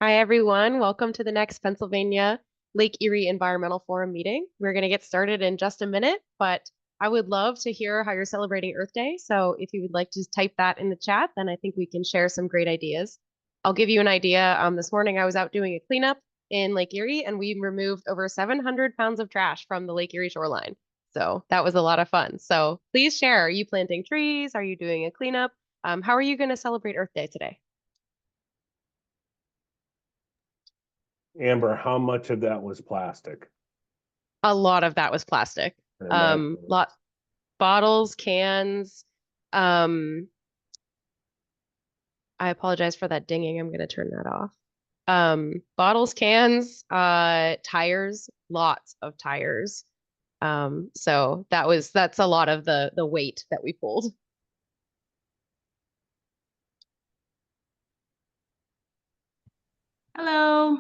Hi, everyone. Welcome to the next Pennsylvania Lake Erie Environmental Forum meeting. We're going to get started in just a minute, but I would love to hear how you're celebrating Earth Day. So if you would like to type that in the chat, then I think we can share some great ideas. I'll give you an idea. This morning I was out doing a cleanup in Lake Erie, and we removed over 700 pounds of trash from the Lake Erie shoreline. So that was a lot of fun. So please share. Are you planting trees? Are you doing a cleanup? How are you going to celebrate Earth Day today? Amber, how much of that was plastic? A lot of that was plastic. And that, Lot bottles, cans. Um, I apologize for that dinging. I'm gonna turn that off. Bottles, cans, tires, lots of tires. So that's a lot of the weight that we pulled. Hello.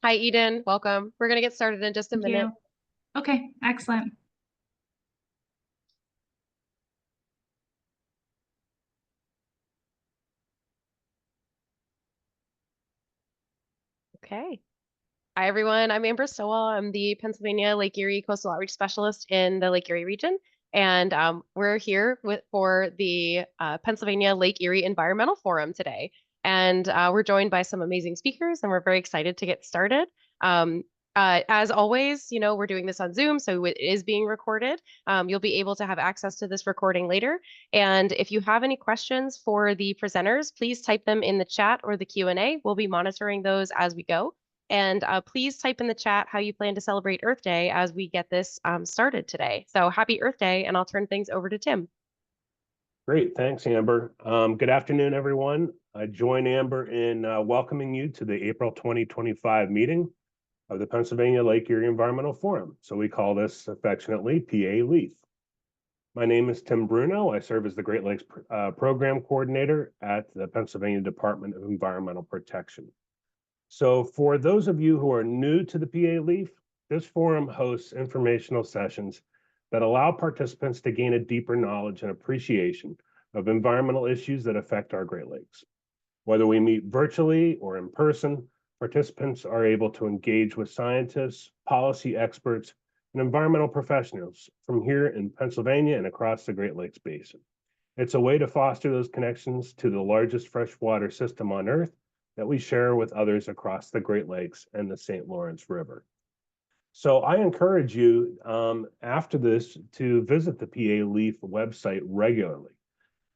Hi, Eden. Welcome. We're gonna get started in just a Thank minute. you. Okay, excellent. Okay. Hi, everyone. I'm Amber Stowell. I'm the Pennsylvania Lake Erie Coastal Outreach Specialist in the Lake Erie region. And we're here for the Pennsylvania Lake Erie Environmental Forum today. And we're joined by some amazing speakers, and we're very excited to get started. Um, as always, we're doing this on Zoom, so it is being recorded. You'll be able to have access to this recording later. And if you have any questions for the presenters, please type them in the chat or the Q&A. We'll be monitoring those as we go. And please type in the chat how you plan to celebrate Earth Day as we get this started today. So happy Earth Day, and I'll turn things over to Tim. Great, thanks, Amber. Good afternoon, everyone. I join Amber in welcoming you to the April 2025 meeting of the Pennsylvania Lake Erie Environmental Forum. So we call this affectionately PA LEAF. My name is Tim Bruno. I serve as the Great Lakes Program Coordinator at the Pennsylvania Department of Environmental Protection. So for those of you who are new to the PA LEAF, this forum hosts informational sessions that allow participants to gain a deeper knowledge and appreciation of environmental issues that affect our Great Lakes. Whether we meet virtually or in person, participants are able to engage with scientists, policy experts, and environmental professionals from here in Pennsylvania and across the Great Lakes Basin. It's a way to foster those connections to the largest freshwater system on Earth that we share with others across the Great Lakes and the St. Lawrence River. So I encourage you after this to visit the PA LEAF website regularly.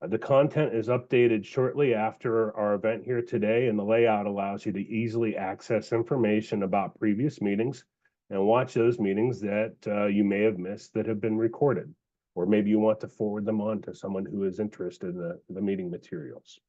The content is updated shortly after our event here today, and the layout allows you to easily access information about previous meetings and watch those meetings that you may have missed that have been recorded, or maybe you want to forward them on to someone who is interested in the meeting materials.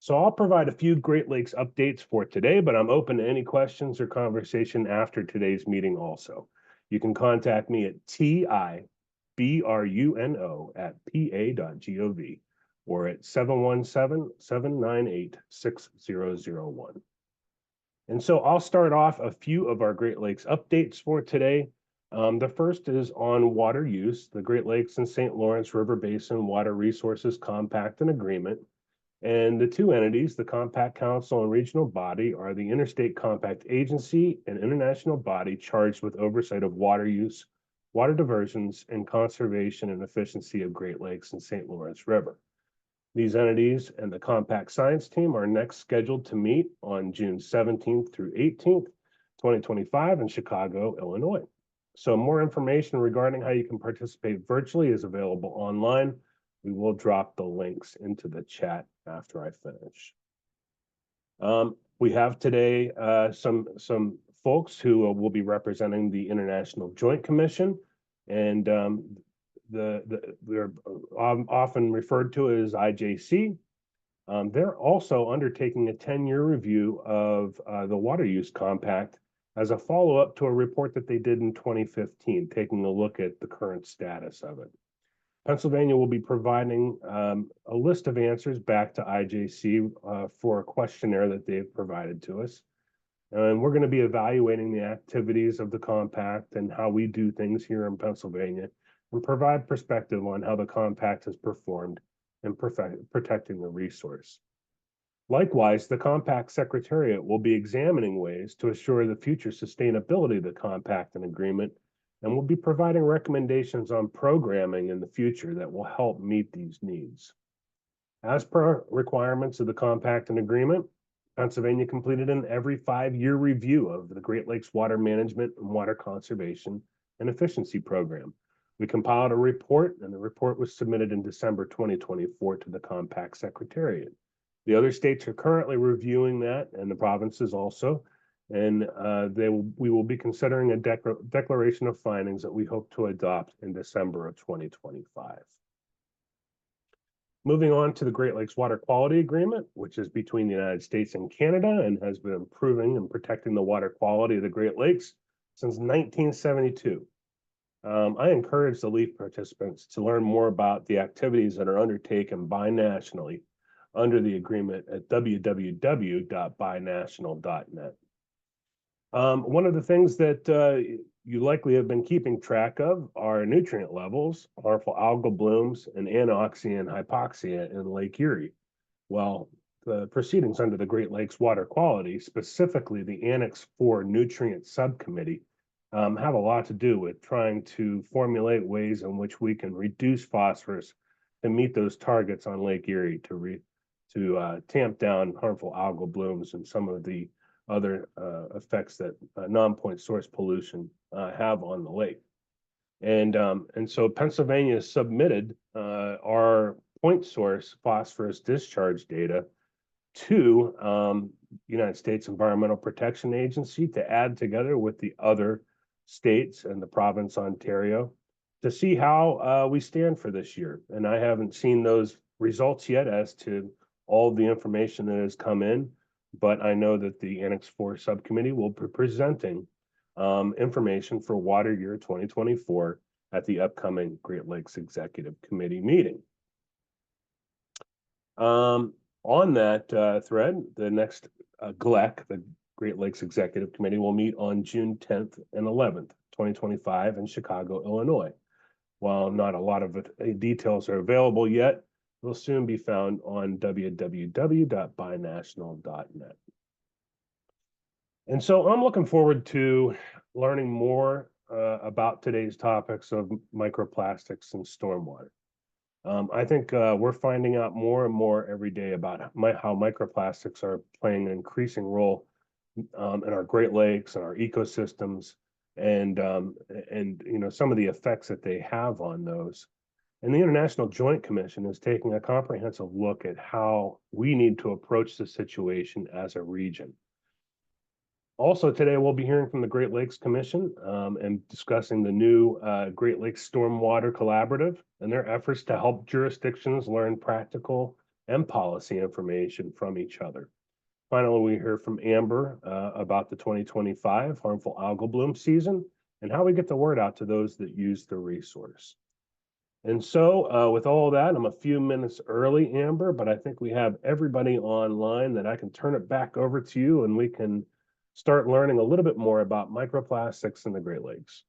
So I'll provide a few Great Lakes updates for today, but I'm open to any questions or conversation after today's meeting also. You can contact me at tibruno@pa.gov or at 717-798-6001. And so I'll start off a few of our Great Lakes updates for today. The first is on water use, the Great Lakes and St. Lawrence River Basin Water Resources Compact and Agreement. And the two entities, the Compact Council and Regional Body, are the Interstate Compact Agency and international body charged with oversight of water use, water diversions, and conservation and efficiency of Great Lakes and St. Lawrence River. These entities and the Compact Science Team are next scheduled to meet on June 17th through 18th, 2025 in Chicago, Illinois. So more information regarding how you can participate virtually is available online. We will drop the links into the chat after I finish. We have today some folks who will be representing the International Joint Commission, and they're often referred to as IJC. They're also undertaking a 10-year review of the Water Use Compact as a follow-up to a report that they did in 2015, taking a look at the current status of it. Pennsylvania will be providing a list of answers back to IJC for a questionnaire that they've provided to us. And we're going to be evaluating the activities of the compact and how we do things here in Pennsylvania and provide perspective on how the compact has performed in protecting the resource. Likewise, the Compact Secretariat will be examining ways to assure the future sustainability of the Compact and Agreement, and will be providing recommendations on programming in the future that will help meet these needs. As per requirements of the Compact and Agreement, Pennsylvania completed an every 5-year review of the Great Lakes Water Management and Water Conservation and Efficiency Program. We compiled a report, and the report was submitted in December 2024 to the Compact Secretariat. The other states are currently reviewing that, and the provinces also, and we will be considering a declaration of findings that we hope to adopt in December of 2025. Moving on to the Great Lakes Water Quality Agreement, which is between the United States and Canada and has been improving and protecting the water quality of the Great Lakes since 1972. I encourage the LEAF participants to learn more about the activities that are undertaken binationally under the agreement at www.binational.net. One of the things that you likely have been keeping track of are nutrient levels, harmful algal blooms, and anoxia and hypoxia in Lake Erie. Well, the proceedings under the Great Lakes Water Quality, specifically the Annex 4 Nutrient Subcommittee, have a lot to do with trying to formulate ways in which we can reduce phosphorus to meet those targets on Lake Erie to tamp down harmful algal blooms and some of the other effects that non-point source pollution have on the lake. And so Pennsylvania submitted our point source phosphorus discharge data to United States Environmental Protection Agency to add together with the other states and the province Ontario to see how we stand for this year. And I haven't seen those results yet as to all the information that has come in, but I know that the Annex 4 subcommittee will be presenting information for water year 2024 at the upcoming Great Lakes Executive Committee meeting. On that thread, the next GLEC, the Great Lakes Executive Committee, will meet on June 10th and 11th, 2025 in Chicago, Illinois. While not a lot of details are available yet, will soon be found on www.binational.net. And so I'm looking forward to learning more about today's topics of microplastics and stormwater. I think we're finding out more and more every day about how microplastics are playing an increasing role in our Great Lakes and our ecosystems, and you know, some of the effects that they have on those. And the International Joint Commission is taking a comprehensive look at how we need to approach the situation as a region. Also today, we'll be hearing from the Great Lakes Commission and discussing the new Great Lakes Stormwater Collaborative and their efforts to help jurisdictions learn practical and policy information from each other. Finally, we hear from Amber about the 2025 harmful algal bloom season and how we get the word out to those that use the resource. And so with all that, I'm a few minutes early, Amber, but I think we have everybody online that I can turn it back over to you and we can start learning a little bit more about microplastics in the Great Lakes.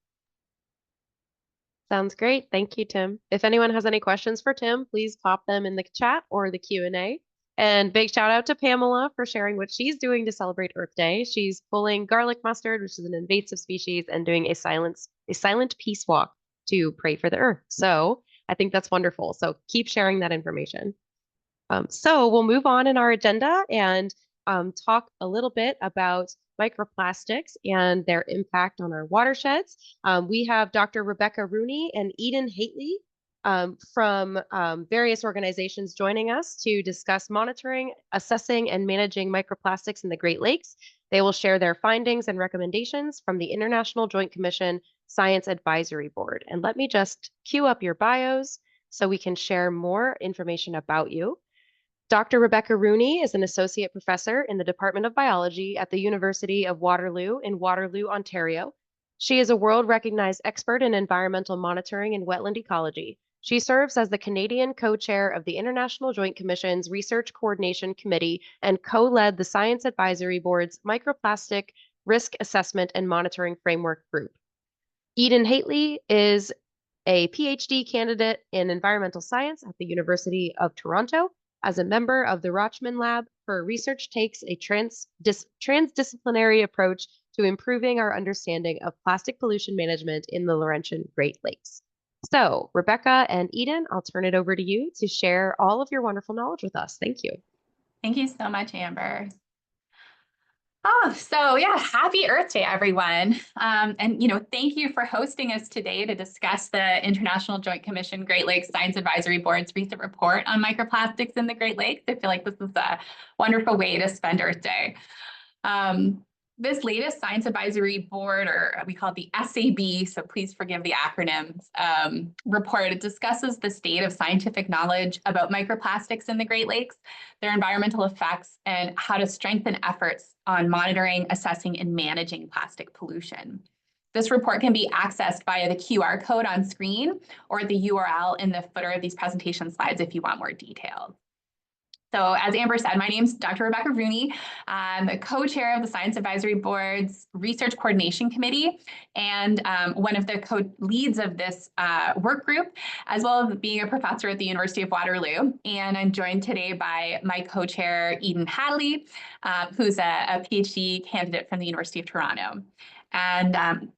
Sounds great. Thank you, Tim. If anyone has any questions for Tim, please pop them in the chat or the Q&A. And big shout out to Pamela for sharing what she's doing to celebrate Earth Day. She's pulling garlic mustard, which is an invasive species, and doing a silent peace walk to pray for the earth. So I think that's wonderful. So keep sharing that information. So we'll move on in our agenda and talk a little bit about microplastics and their impact on our watersheds. We have Dr. Rebecca Rooney and Eden Hately from various organizations joining us to discuss monitoring, assessing, and managing microplastics in the Great Lakes. They will share their findings and recommendations from the International Joint Commission Science Advisory Board. And let me just queue up your bios so we can share more information about you. Dr. Rebecca Rooney is an associate professor in the Department of Biology at the University of Waterloo in Waterloo, Ontario. She is a world-recognized expert in environmental monitoring and wetland ecology. She serves as the Canadian co-chair of the International Joint Commission's Research Coordination Committee and co-led the Science Advisory Board's Microplastic Risk Assessment and Monitoring Framework Group. Eden Hately is a PhD candidate in environmental science at the University of Toronto. As a member of the Rochman Lab, her research takes a transdisciplinary approach to improving our understanding of plastic pollution management in the Laurentian Great Lakes. So, Rebecca and Eden, I'll turn it over to you to share all of your wonderful knowledge with us. Thank you. Thank you so much, Amber. Oh, so yeah, happy Earth Day, everyone. Thank you for hosting us today to discuss the International Joint Commission Great Lakes Science Advisory Board's recent report on microplastics in the Great Lakes. I feel like this is a wonderful way to spend Earth Day. This latest Science Advisory Board, or we call it the SAB, so please forgive the acronyms, report, it discusses the state of scientific knowledge about microplastics in the Great Lakes, their environmental effects, and how to strengthen efforts on monitoring, assessing, and managing plastic pollution. This report can be accessed via the QR code on screen or the URL in the footer of these presentation slides if you want more details. So as Amber said, my name is Dr. Rebecca Rooney. I'm the co-chair of the Science Advisory Board's Research Coordination Committee and one of the co-leads of this work group, as well as being a professor at the University of Waterloo. And I'm joined today by my co-chair, Eden Hadley, who's a PhD candidate from the University of Toronto. And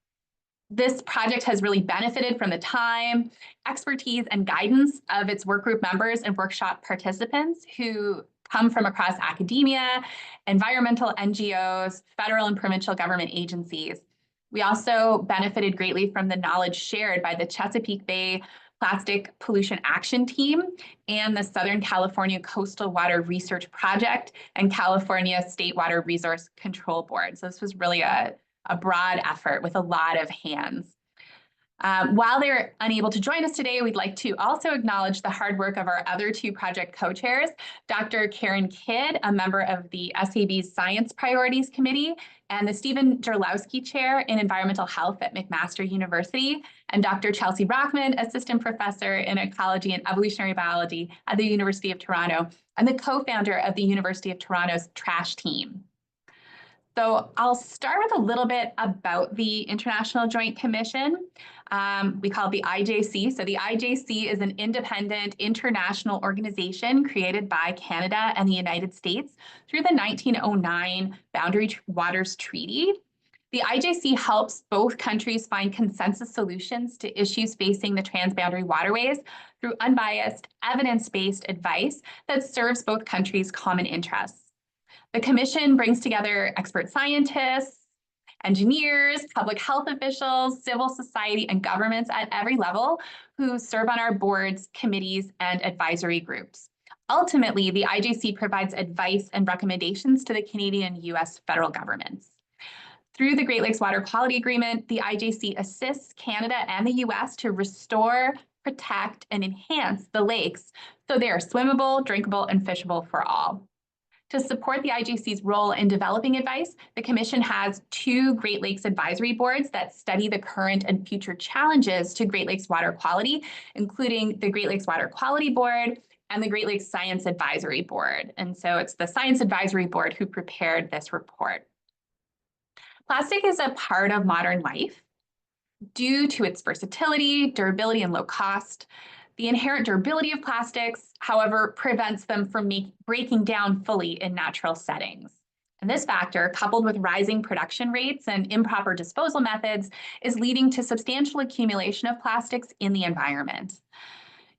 this project has really benefited from the time, expertise, and guidance of its workgroup members and workshop participants who come from across academia, environmental NGOs, federal and provincial government agencies. We also benefited greatly from the knowledge shared by the Chesapeake Bay Plastic Pollution Action Team and the Southern California Coastal Water Research Project and California State Water Resource Control Board. So this was really a broad effort with a lot of hands. While they're unable to join us today, we'd like to also acknowledge the hard work of our other two project co-chairs, Dr. Karen Kidd, a member of the SAB's Science Priorities Committee, and the Stephen Jarlowski Chair in Environmental Health at McMaster University, and Dr. Chelsea Brockman, Assistant Professor in Ecology and Evolutionary Biology at the University of Toronto, and the co-founder of the University of Toronto's Trash Team. So I'll start with a little bit about the International Joint Commission. We call it the IJC. So the IJC is an independent international organization created by Canada and the United States through the 1909 Boundary Waters Treaty. The IJC helps both countries find consensus solutions to issues facing the transboundary waterways through unbiased, evidence-based advice that serves both countries' common interests. The Commission brings together expert scientists, engineers, public health officials, civil society, and governments at every level who serve on our boards, committees, and advisory groups. Ultimately, the IJC provides advice and recommendations to the Canadian and U.S. federal governments. Through the Great Lakes Water Quality Agreement, the IJC assists Canada and the U.S. to restore, protect, and enhance the lakes so they are swimmable, drinkable, and fishable for all. To support the IJC's role in developing advice, the Commission has two Great Lakes Advisory Boards that study the current and future challenges to Great Lakes water quality, including the Great Lakes Water Quality Board and the Great Lakes Science Advisory Board. And so it's the Science Advisory Board who prepared this report. Plastic is a part of modern life due to its versatility, durability, and low cost. The inherent durability of plastics, however, prevents them from breaking down fully in natural settings. And this factor, coupled with rising production rates and improper disposal methods, is leading to substantial accumulation of plastics in the environment.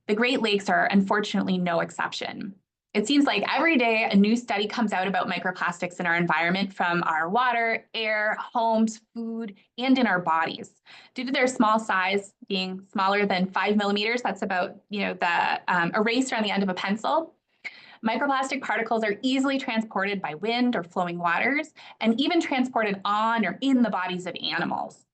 The Great Lakes are unfortunately no exception. It seems like every day a new study comes out about microplastics in our environment from our water, air, homes, food, and in our bodies. Due to their small size, being smaller than 5 millimeters, that's about the eraser on the end of a pencil, microplastic particles are easily transported by wind or flowing waters, and even transported on or in the bodies of animals.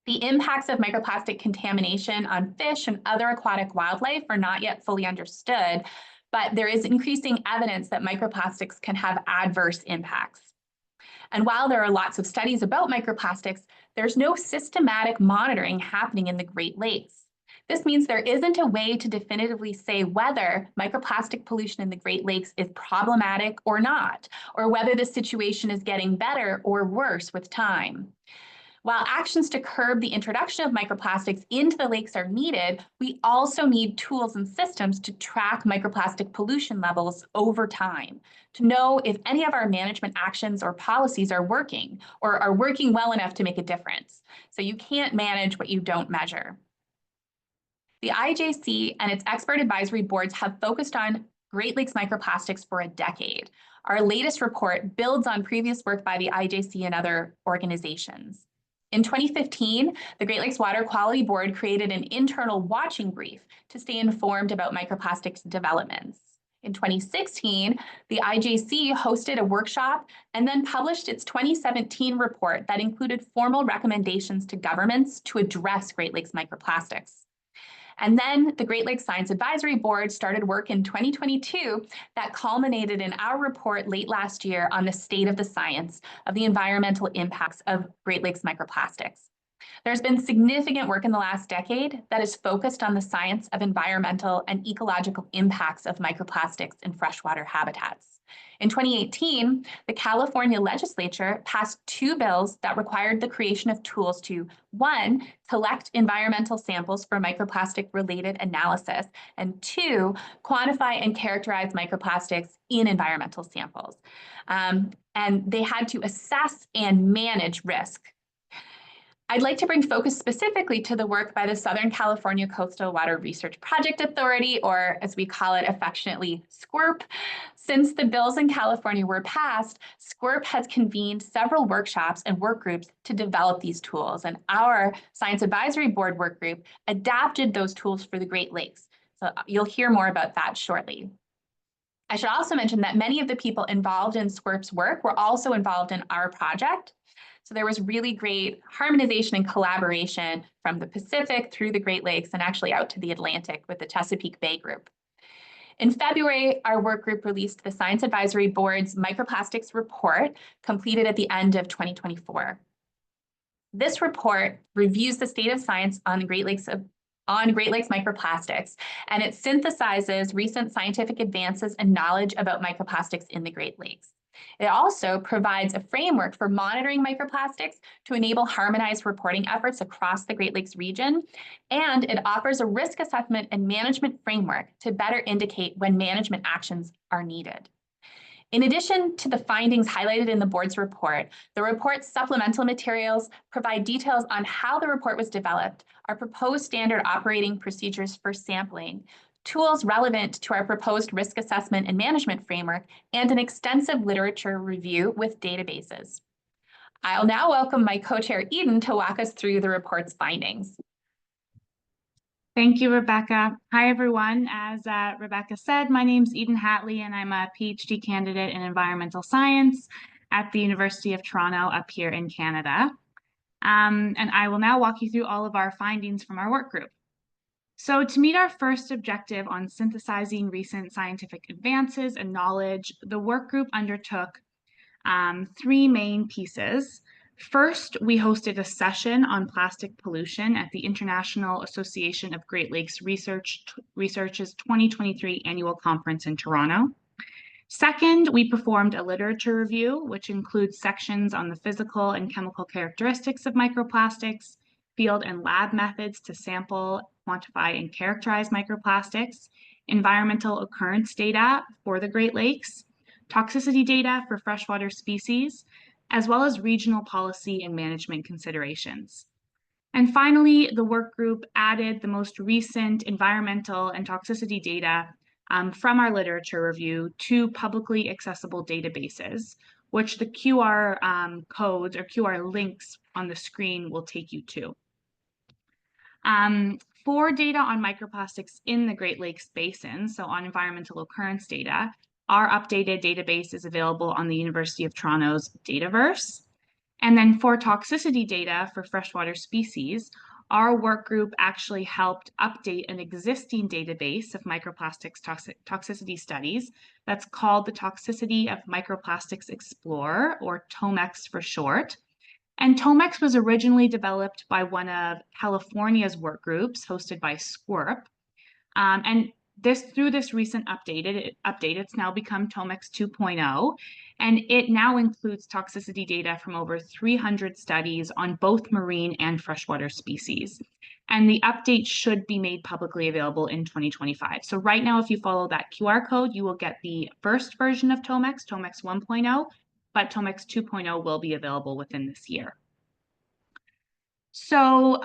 The impacts of microplastic contamination on fish and other aquatic wildlife are not yet fully understood, but there is increasing evidence that microplastics can have adverse impacts. And while there are lots of studies about microplastics, there's no systematic monitoring happening in the Great Lakes. This means there isn't a way to definitively say whether microplastic pollution in the Great Lakes is problematic or not, or whether the situation is getting better or worse with time. While actions to curb the introduction of microplastics into the lakes are needed, we also need tools and systems to track microplastic pollution levels over time, to know if any of our management actions or policies are working or are working well enough to make a difference. So you can't manage what you don't measure. The IJC and its expert advisory boards have focused on Great Lakes microplastics for a decade. Our latest report builds on previous work by the IJC and other organizations. In 2015, the Great Lakes Water Quality Board created an internal watching brief to stay informed about microplastics developments. In 2016, the IJC hosted a workshop and then published its 2017 report that included formal recommendations to governments to address Great Lakes microplastics. And then the Great Lakes Science Advisory Board started work in 2022 that culminated in our report late last year on the state of the science of the environmental impacts of Great Lakes microplastics. There's been significant work in the last decade that is focused on the science of environmental and ecological impacts of microplastics in freshwater habitats. In 2018, the California legislature passed 2 bills that required the creation of tools to, 1, collect environmental samples for microplastic-related analysis, and 2, quantify and characterize microplastics in environmental samples. And they had to assess and manage risk. I'd like to bring focus specifically to the work by the Southern California Coastal Water Research Project Authority, or as we call it affectionately, SCWRP. Since the bills in California were passed, SCWRP has convened several workshops and work groups to develop these tools, and our Science Advisory Board work group adapted those tools for the Great Lakes. So you'll hear more about that shortly. I should also mention that many of the people involved in SCWRP's work were also involved in our project. So there was really great harmonization and collaboration from the Pacific through the Great Lakes and actually out to the Atlantic with the Chesapeake Bay Group. In February, our work group released the Science Advisory Board's Microplastics Report, completed at the end of 2024. This report reviews the state of science on Great Lakes microplastics, and it synthesizes recent scientific advances and knowledge about microplastics in the Great Lakes. It also provides a framework for monitoring microplastics to enable harmonized reporting efforts across the Great Lakes region, and it offers a risk assessment and management framework to better indicate when management actions are needed. In addition to the findings highlighted in the board's report, the report's supplemental materials provide details on how the report was developed, our proposed standard operating procedures for sampling, tools relevant to our proposed risk assessment and management framework, and an extensive literature review with databases. I'll now welcome my co-chair Eden to walk us through the report's findings. Thank you, Rebecca. Hi, everyone. As Rebecca said, my name's Eden Hatley, and I'm a PhD candidate in environmental science at the University of Toronto up here in Canada. And I will now walk you through all of our findings from our work group. So to meet our first objective on synthesizing recent scientific advances and knowledge, the work group undertook 3 main pieces. First, we hosted a session on plastic pollution at the International Association of Great Lakes Research's 2023 annual conference in Toronto. Second, we performed a literature review, which includes sections on the physical and chemical characteristics of microplastics, field and lab methods to sample, quantify, and characterize microplastics, environmental occurrence data for the Great Lakes, toxicity data for freshwater species, as well as regional policy and management considerations. And finally, the work group added the most recent environmental and toxicity data from our literature review to publicly accessible databases, which the QR codes or QR links on the screen will take you to. For data on microplastics in the Great Lakes Basin, so on environmental occurrence data, our updated database is available on the University of Toronto's Dataverse. And then for toxicity data for freshwater species, our work group actually helped update an existing database of microplastics toxicity studies that's called the Toxicity of Microplastics Explorer, or TOMEX for short. And TOMEX was originally developed by one of California's work groups hosted by SCWRP. And through this recent update, it's now become TOMEX 2.0, and it now includes toxicity data from over 300 studies on both marine and freshwater species. And the update should be made publicly available in 2025. So right now, if you follow that QR code, you will get the first version of TOMEX 1.0, but TOMEX 2.0 will be available within this year. So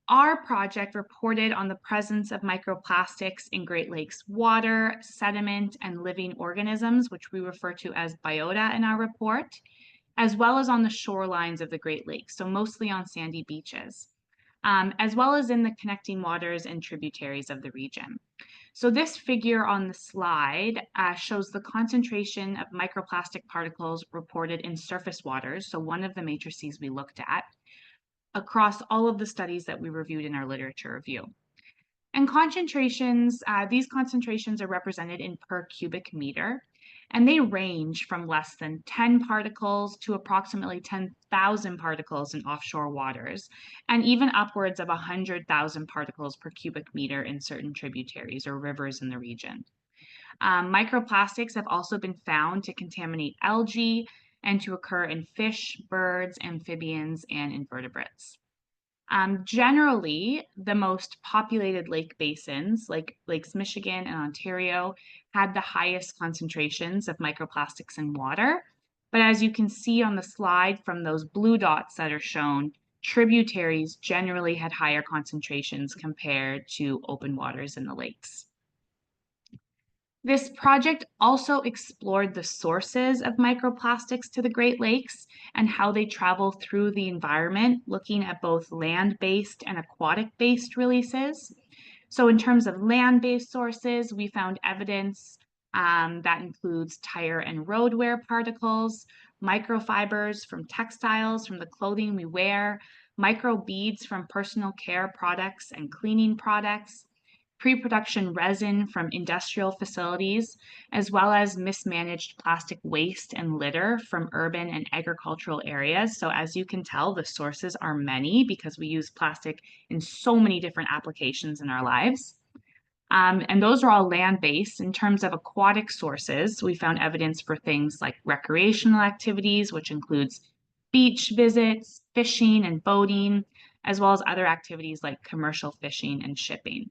our project reported on the presence of microplastics in Great Lakes water, sediment, and living organisms, which we refer to as biota in our report, as well as on the shorelines of the Great Lakes, so mostly on sandy beaches, as well as in the connecting waters and tributaries of the region. So this figure on the slide shows the concentration of microplastic particles reported in surface waters, so one of the matrices we looked at, across all of the studies that we reviewed in our literature review. And concentrations, these concentrations are represented in per cubic meter, and they range from less than 10 particles to approximately 10,000 particles in offshore waters, and even upwards of 100,000 particles per cubic meter in certain tributaries or rivers in the region. Microplastics have also been found to contaminate algae and to occur in fish, birds, amphibians, and invertebrates. Generally, the most populated lake basins, like Lakes Michigan and Ontario, had the highest concentrations of microplastics in water. But as you can see on the slide from those blue dots that are shown, tributaries generally had higher concentrations compared to open waters in the lakes. This project also explored the sources of microplastics to the Great Lakes and how they travel through the environment, looking at both land-based and aquatic-based releases. So in terms of land-based sources, we found evidence that includes tire and road wear particles, microfibers from textiles, from the clothing we wear, microbeads from personal care products and cleaning products, pre-production resin from industrial facilities, as well as mismanaged plastic waste and litter from urban and agricultural areas. So as you can tell, the sources are many because we use plastic in so many different applications in our lives. And those are all land-based. In terms of aquatic sources, we found evidence for things like recreational activities, which includes beach visits, fishing and boating, as well as other activities like commercial fishing and shipping.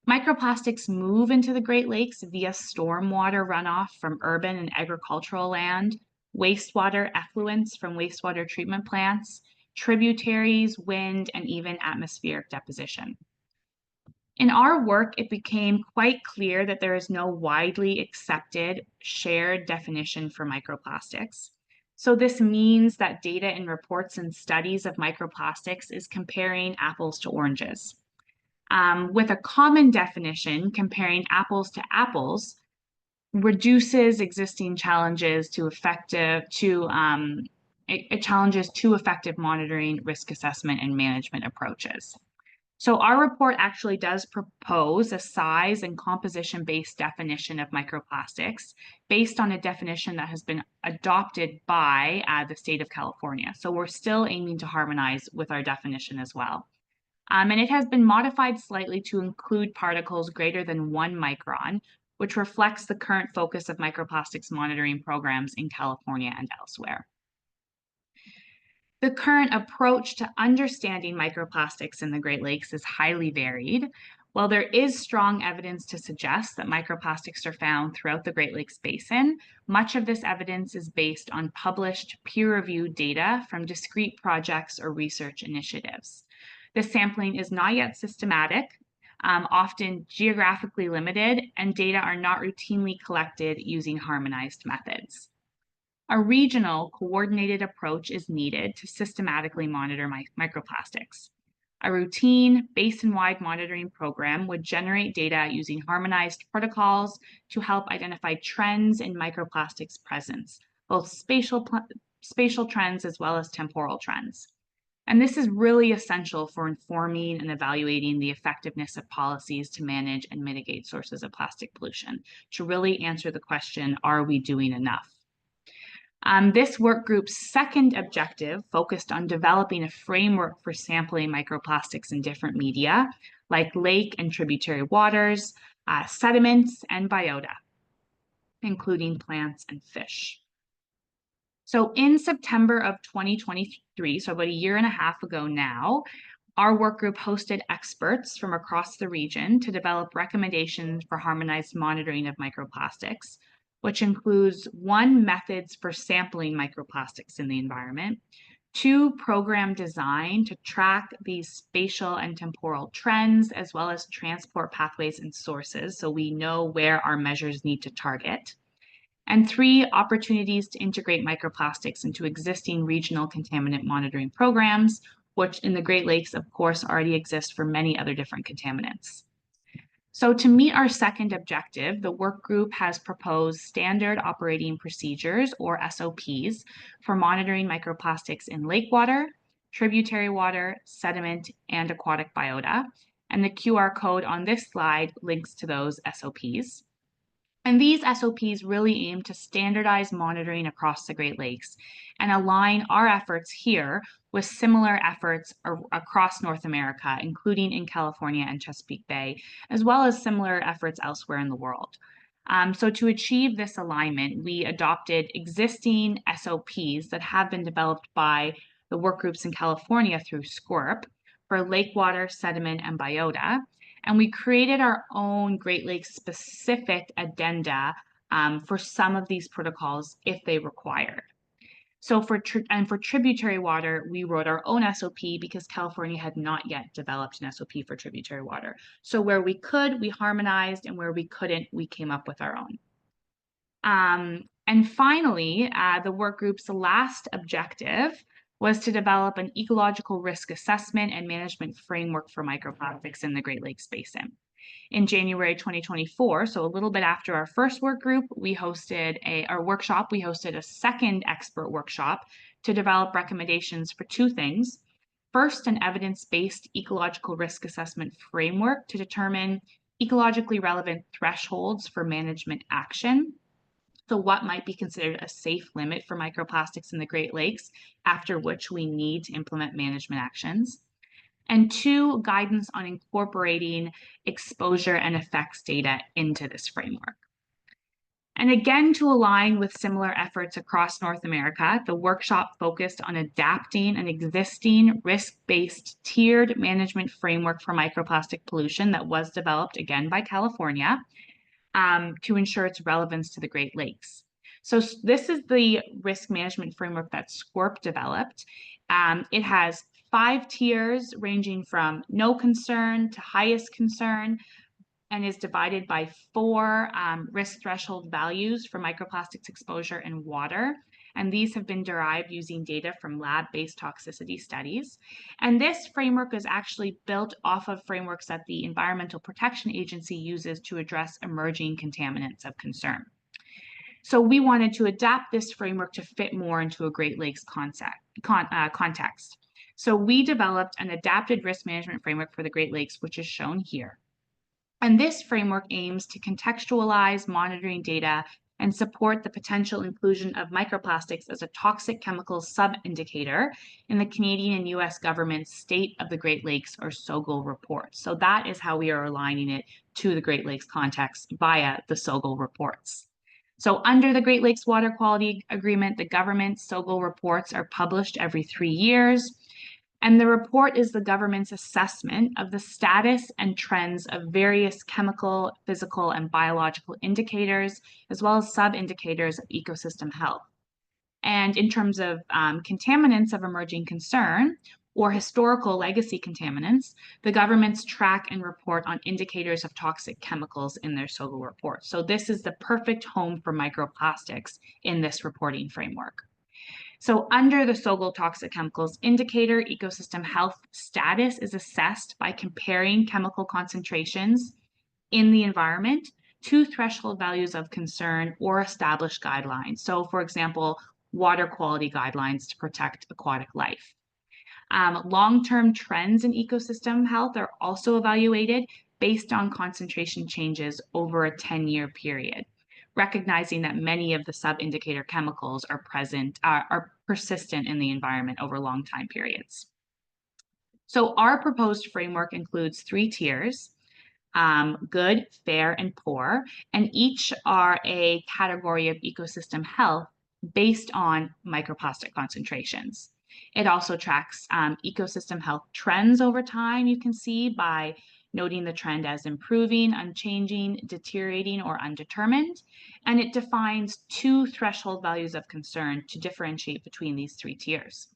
Microplastics move into the Great Lakes via stormwater runoff from urban and agricultural land, wastewater effluents from wastewater treatment plants, tributaries, wind, and even atmospheric deposition. In our work, it became quite clear that there is no widely accepted shared definition for microplastics. So this means that data in reports and studies of microplastics is comparing apples to oranges. With a common definition, comparing apples to apples reduces existing challenges to effective monitoring, risk assessment, and management approaches. So our report actually does propose a size and composition-based definition of microplastics based on a definition that has been adopted by the state of California. So we're still aiming to harmonize with our definition as well. And it has been modified slightly to include particles greater than 1 micron, which reflects the current focus of microplastics monitoring programs in California and elsewhere. The current approach to understanding microplastics in the Great Lakes is highly varied. While there is strong evidence to suggest that microplastics are found throughout the Great Lakes Basin, much of this evidence is based on published peer-reviewed data from discrete projects or research initiatives. This sampling is not yet systematic, often geographically limited, and data are not routinely collected using harmonized methods. A regional coordinated approach is needed to systematically monitor microplastics. A routine basin-wide monitoring program would generate data using harmonized protocols to help identify trends in microplastics presence, both spatial trends as well as temporal trends. And this is really essential for informing and evaluating the effectiveness of policies to manage and mitigate sources of plastic pollution, to really answer the question, are we doing enough? This work group's second objective focused on developing a framework for sampling microplastics in different media, like lake and tributary waters, sediments, and biota, including plants and fish. So in September of 2023, so about a year and a half ago now, our work group hosted experts from across the region to develop recommendations for harmonized monitoring of microplastics, which includes 1, methods for sampling microplastics in the environment, 2, program design to track these spatial and temporal trends, as well as transport pathways and sources, so we know where our measures need to target, and 3, opportunities to integrate microplastics into existing regional contaminant monitoring programs, which in the Great Lakes, of course, already exist for many other different contaminants. So to meet our second objective, the work group has proposed standard operating procedures, or SOPs, for monitoring microplastics in lake water, tributary water, sediment, and aquatic biota. And the QR code on this slide links to those SOPs. And these SOPs really aim to standardize monitoring across the Great Lakes and align our efforts here with similar efforts across North America, including in California and Chesapeake Bay, as well as similar efforts elsewhere in the world. So to achieve this alignment, we adopted existing SOPs that have been developed by the work groups in California through SCORP for lake water, sediment, and biota. And we created our own Great Lakes specific addenda for some of these protocols if they required. So for tributary water, we wrote our own SOP because California had not yet developed an SOP for tributary water. So where we could, we harmonized, and where we couldn't, we came up with our own. And finally, the work group's last objective was to develop an ecological risk assessment and management framework for microplastics in the Great Lakes Basin. In January 2024, so a little bit after our first work group, we hosted a second expert workshop to develop recommendations for 2 things. First, an evidence-based ecological risk assessment framework to determine ecologically relevant thresholds for management action. So what might be considered a safe limit for microplastics in the Great Lakes, after which we need to implement management actions. And 2, guidance on incorporating exposure and effects data into this framework. And again, to align with similar efforts across North America, the workshop focused on adapting an existing risk-based tiered management framework for microplastic pollution that was developed again by California, to ensure its relevance to the Great Lakes. So this is the risk management framework that SCORP developed. It has 5 tiers ranging from no concern to highest concern, and is divided by 4 risk threshold values for microplastics exposure in water. And these have been derived using data from lab-based toxicity studies. And this framework is actually built off of frameworks that the Environmental Protection Agency uses to address emerging contaminants of concern. So we wanted to adapt this framework to fit more into a Great Lakes context. So we developed an adapted risk management framework for the Great Lakes, which is shown here. And this framework aims to contextualize monitoring data and support the potential inclusion of microplastics as a toxic chemicals sub-indicator in the Canadian and US government's State of the Great Lakes, or SOGL reports. So that is how we are aligning it to the Great Lakes context via the SOGL reports. So under the Great Lakes Water Quality Agreement, the government's SOGL reports are published every 3 years. And the report is the government's assessment of the status and trends of various chemical, physical, and biological indicators, as well as sub-indicators of ecosystem health. And in terms of contaminants of emerging concern, or historical legacy contaminants, the governments track and report on indicators of toxic chemicals in their SOGL report. So this is the perfect home for microplastics in this reporting framework. So under the SOGL toxic chemicals indicator, ecosystem health status is assessed by comparing chemical concentrations in the environment to threshold values of concern or established guidelines. So for example, water quality guidelines to protect aquatic life. Long-term trends in ecosystem health are also evaluated based on concentration changes over a 10-year period, recognizing that many of the sub-indicator chemicals are persistent in the environment over long time periods. So our proposed framework includes 3 tiers: good, fair, and poor, and each are a category of ecosystem health based on microplastic concentrations. It also tracks ecosystem health trends over time, you can see, by noting the trend as improving, unchanging, deteriorating, or undetermined. And it defines 2 threshold values of concern to differentiate between these 3 tiers.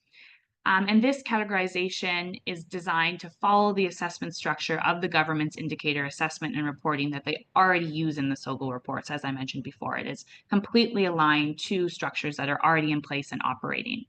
And this categorization is designed to follow the assessment structure of the government's indicator assessment and reporting that they already use in the SOGO reports. As I mentioned before, it is completely aligned to structures that are already in place and operating.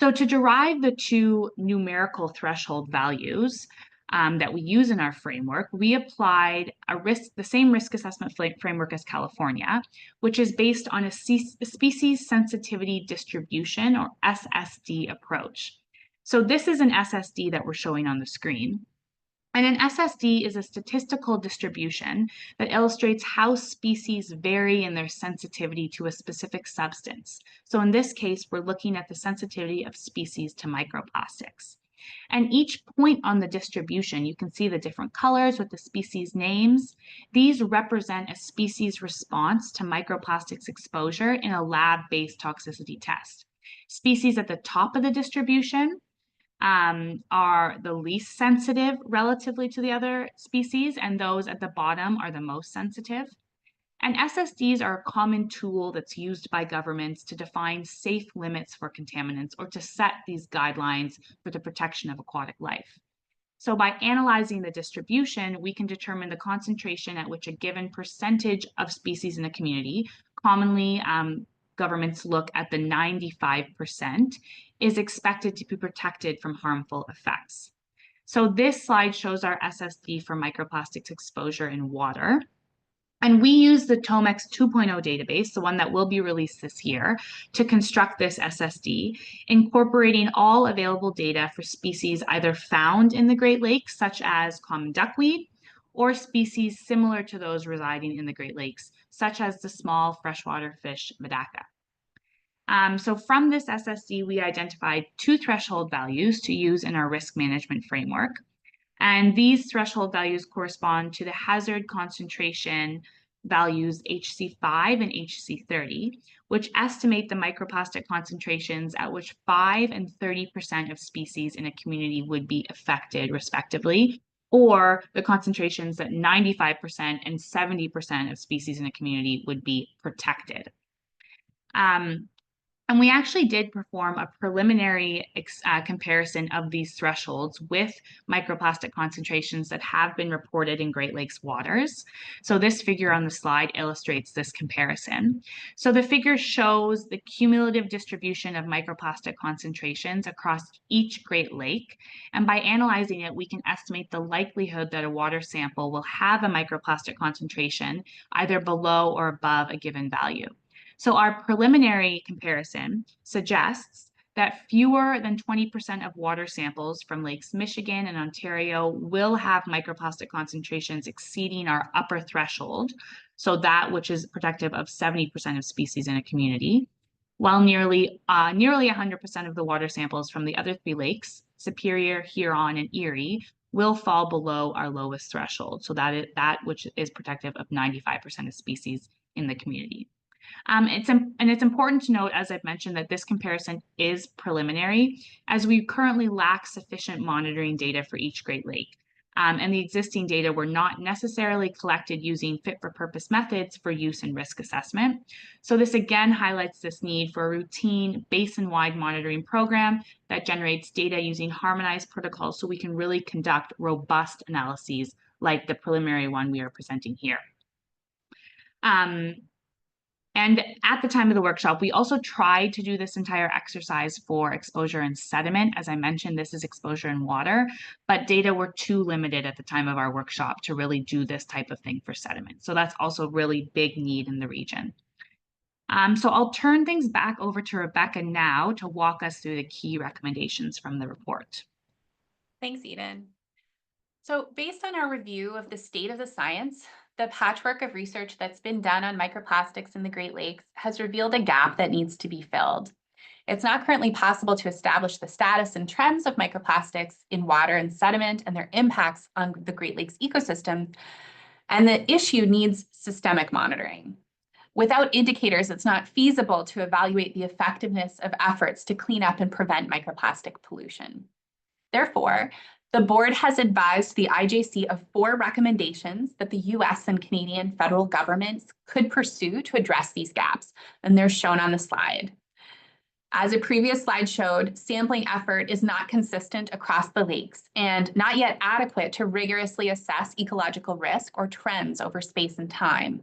So to derive the 2 numerical threshold values that we use in our framework, we applied the same risk assessment framework as California, which is based on a species sensitivity distribution, or SSD approach. So this is an SSD that we're showing on the screen. And an SSD is a statistical distribution that illustrates how species vary in their sensitivity to a specific substance. So in this case, we're looking at the sensitivity of species to microplastics. And each point on the distribution, you can see the different colors with the species names. These represent a species response to microplastics exposure in a lab-based toxicity test. Species at the top of the distribution are the least sensitive relatively to the other species, and those at the bottom are the most sensitive. And SSDs are a common tool that's used by governments to define safe limits for contaminants, or to set these guidelines for the protection of aquatic life. So by analyzing the distribution, we can determine the concentration at which a given percentage of species in a community, commonly governments look at the 95%, is expected to be protected from harmful effects. So this slide shows our SSD for microplastics exposure in water. And we use the TOMEX 2.0 database, the one that will be released this year, to construct this SSD, incorporating all available data for species either found in the Great Lakes, such as common duckweed, or species similar to those residing in the Great Lakes, such as the small freshwater fish Medaka. So from this SSD, we identified 2 threshold values to use in our risk management framework. And these threshold values correspond to the hazard concentration values HC5 and HC30, which estimate the microplastic concentrations at which 5 and 30% of species in a community would be affected, respectively, or the concentrations that 95% and 70% of species in a community would be protected. And we actually did perform a preliminary comparison of these thresholds with microplastic concentrations that have been reported in Great Lakes waters. So this figure on the slide illustrates this comparison. So the figure shows the cumulative distribution of microplastic concentrations across each Great Lake. And by analyzing it, we can estimate the likelihood that a water sample will have a microplastic concentration either below or above a given value. So our preliminary comparison suggests that fewer than 20% of water samples from Lakes Michigan and Ontario will have microplastic concentrations exceeding our upper threshold, so that which is protective of 70% of species in a community, while nearly 100% of the water samples from the other 3 lakes, Superior, Huron, and Erie, will fall below our lowest threshold, so that which is protective of 95% of species in the community. It's important to note, as I've mentioned, that this comparison is preliminary, as we currently lack sufficient monitoring data for each Great Lake. And the existing data were not necessarily collected using fit-for-purpose methods for use in risk assessment. So this again highlights this need for a routine basin-wide monitoring program that generates data using harmonized protocols, so we can really conduct robust analyses like the preliminary one we are presenting here. And at the time of the workshop, we also tried to do this entire exercise for exposure in sediment. As I mentioned, this is exposure in water, but data were too limited at the time of our workshop to really do this type of thing for sediment. So that's also a really big need in the region. So I'll turn things back over to Rebecca now to walk us through the key recommendations from the report. Thanks, Eden. So based on our review of the state of the science, the patchwork of research that's been done on microplastics in the Great Lakes has revealed a gap that needs to be filled. It's not currently possible to establish the status and trends of microplastics in water and sediment and their impacts on the Great Lakes ecosystem, and the issue needs systemic monitoring. Without indicators, it's not feasible to evaluate the effectiveness of efforts to clean up and prevent microplastic pollution. Therefore, the board has advised the IJC of 4 recommendations that the US and Canadian federal governments could pursue to address these gaps, and they're shown on the slide. As a previous slide showed, sampling effort is not consistent across the lakes and not yet adequate to rigorously assess ecological risk or trends over space and time.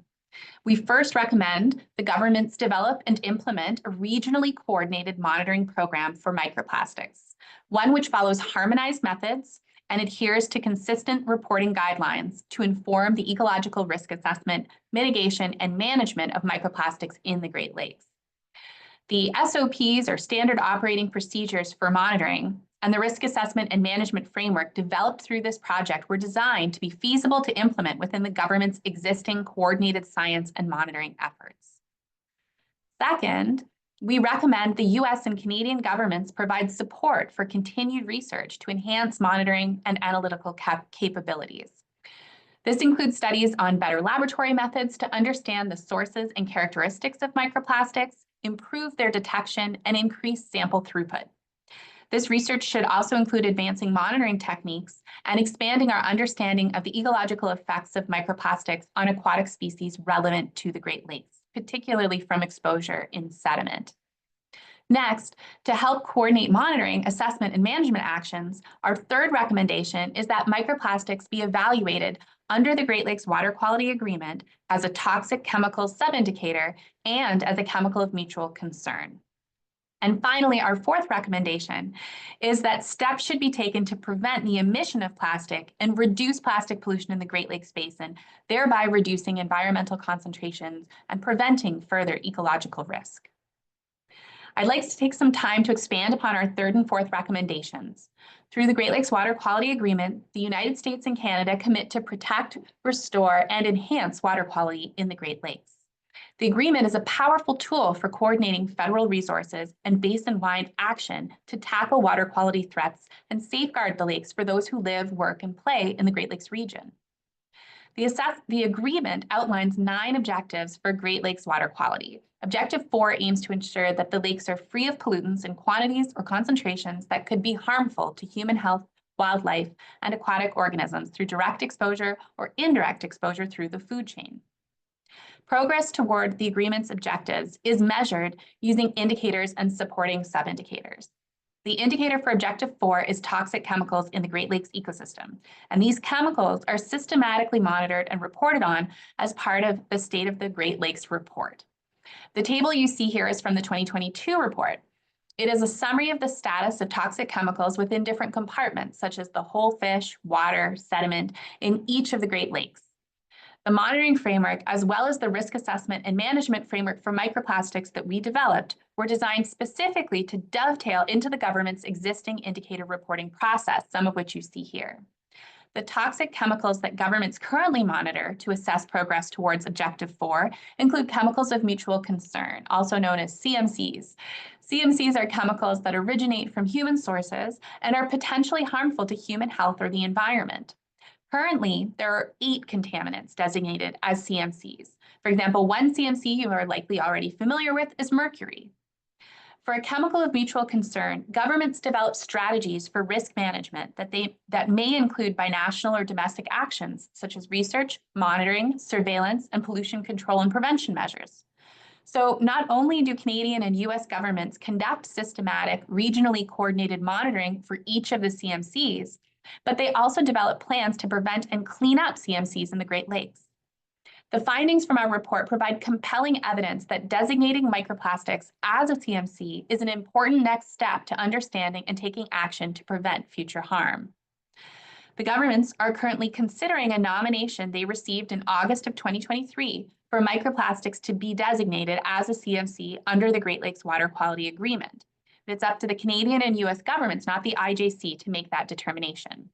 We first recommend the governments develop and implement a regionally coordinated monitoring program for microplastics, one which follows harmonized methods and adheres to consistent reporting guidelines to inform the ecological risk assessment, mitigation, and management of microplastics in the Great Lakes. The SOPs, or standard operating procedures for monitoring, and the risk assessment and management framework developed through this project were designed to be feasible to implement within the government's existing coordinated science and monitoring efforts. Second, we recommend the US and Canadian governments provide support for continued research to enhance monitoring and analytical capabilities. This includes studies on better laboratory methods to understand the sources and characteristics of microplastics, improve their detection, and increase sample throughput. This research should also include advancing monitoring techniques and expanding our understanding of the ecological effects of microplastics on aquatic species relevant to the Great Lakes, particularly from exposure in sediment. Next, to help coordinate monitoring, assessment, and management actions, our third recommendation is that microplastics be evaluated under the Great Lakes Water Quality Agreement as a toxic chemical subindicator and as a chemical of mutual concern. And finally, our fourth recommendation is that steps should be taken to prevent the emission of plastic and reduce plastic pollution in the Great Lakes Basin, thereby reducing environmental concentrations and preventing further ecological risk. I'd like to take some time to expand upon our third and fourth recommendations. Through the Great Lakes Water Quality Agreement, the United States and Canada commit to protect, restore, and enhance water quality in the Great Lakes. The agreement is a powerful tool for coordinating federal resources and basin-wide action to tackle water quality threats and safeguard the lakes for those who live, work, and play in the Great Lakes region. The agreement outlines 9 objectives for Great Lakes water quality. Objective 4 aims to ensure that the lakes are free of pollutants in quantities or concentrations that could be harmful to human health, wildlife, and aquatic organisms through direct exposure or indirect exposure through the food chain. Progress toward the agreement's objectives is measured using indicators and supporting sub-indicators. The indicator for Objective 4 is toxic chemicals in the Great Lakes ecosystem, and these chemicals are systematically monitored and reported on as part of the State of the Great Lakes report. The table you see here is from the 2022 report. It is a summary of the status of toxic chemicals within different compartments, such as the whole fish, water, sediment, in each of the Great Lakes. The monitoring framework, as well as the risk assessment and management framework for microplastics that we developed, were designed specifically to dovetail into the government's existing indicator reporting process, some of which you see here. The toxic chemicals that governments currently monitor to assess progress towards Objective 4 include chemicals of mutual concern, also known as CMCs. CMCs are chemicals that originate from human sources and are potentially harmful to human health or the environment. Currently, there are 8 contaminants designated as CMCs. For example, one CMC you are likely already familiar with is mercury. For a chemical of mutual concern, governments develop strategies for risk management that may include binational or domestic actions, such as research, monitoring, surveillance, and pollution control and prevention measures. So not only do Canadian and US governments conduct systematic, regionally coordinated monitoring for each of the CMCs, but they also develop plans to prevent and clean up CMCs in the Great Lakes. The findings from our report provide compelling evidence that designating microplastics as a CMC is an important next step to understanding and taking action to prevent future harm. The governments are currently considering a nomination they received in August of 2023 for microplastics to be designated as a CMC under the Great Lakes Water Quality Agreement. It's up to the Canadian and US governments, not the IJC, to make that determination.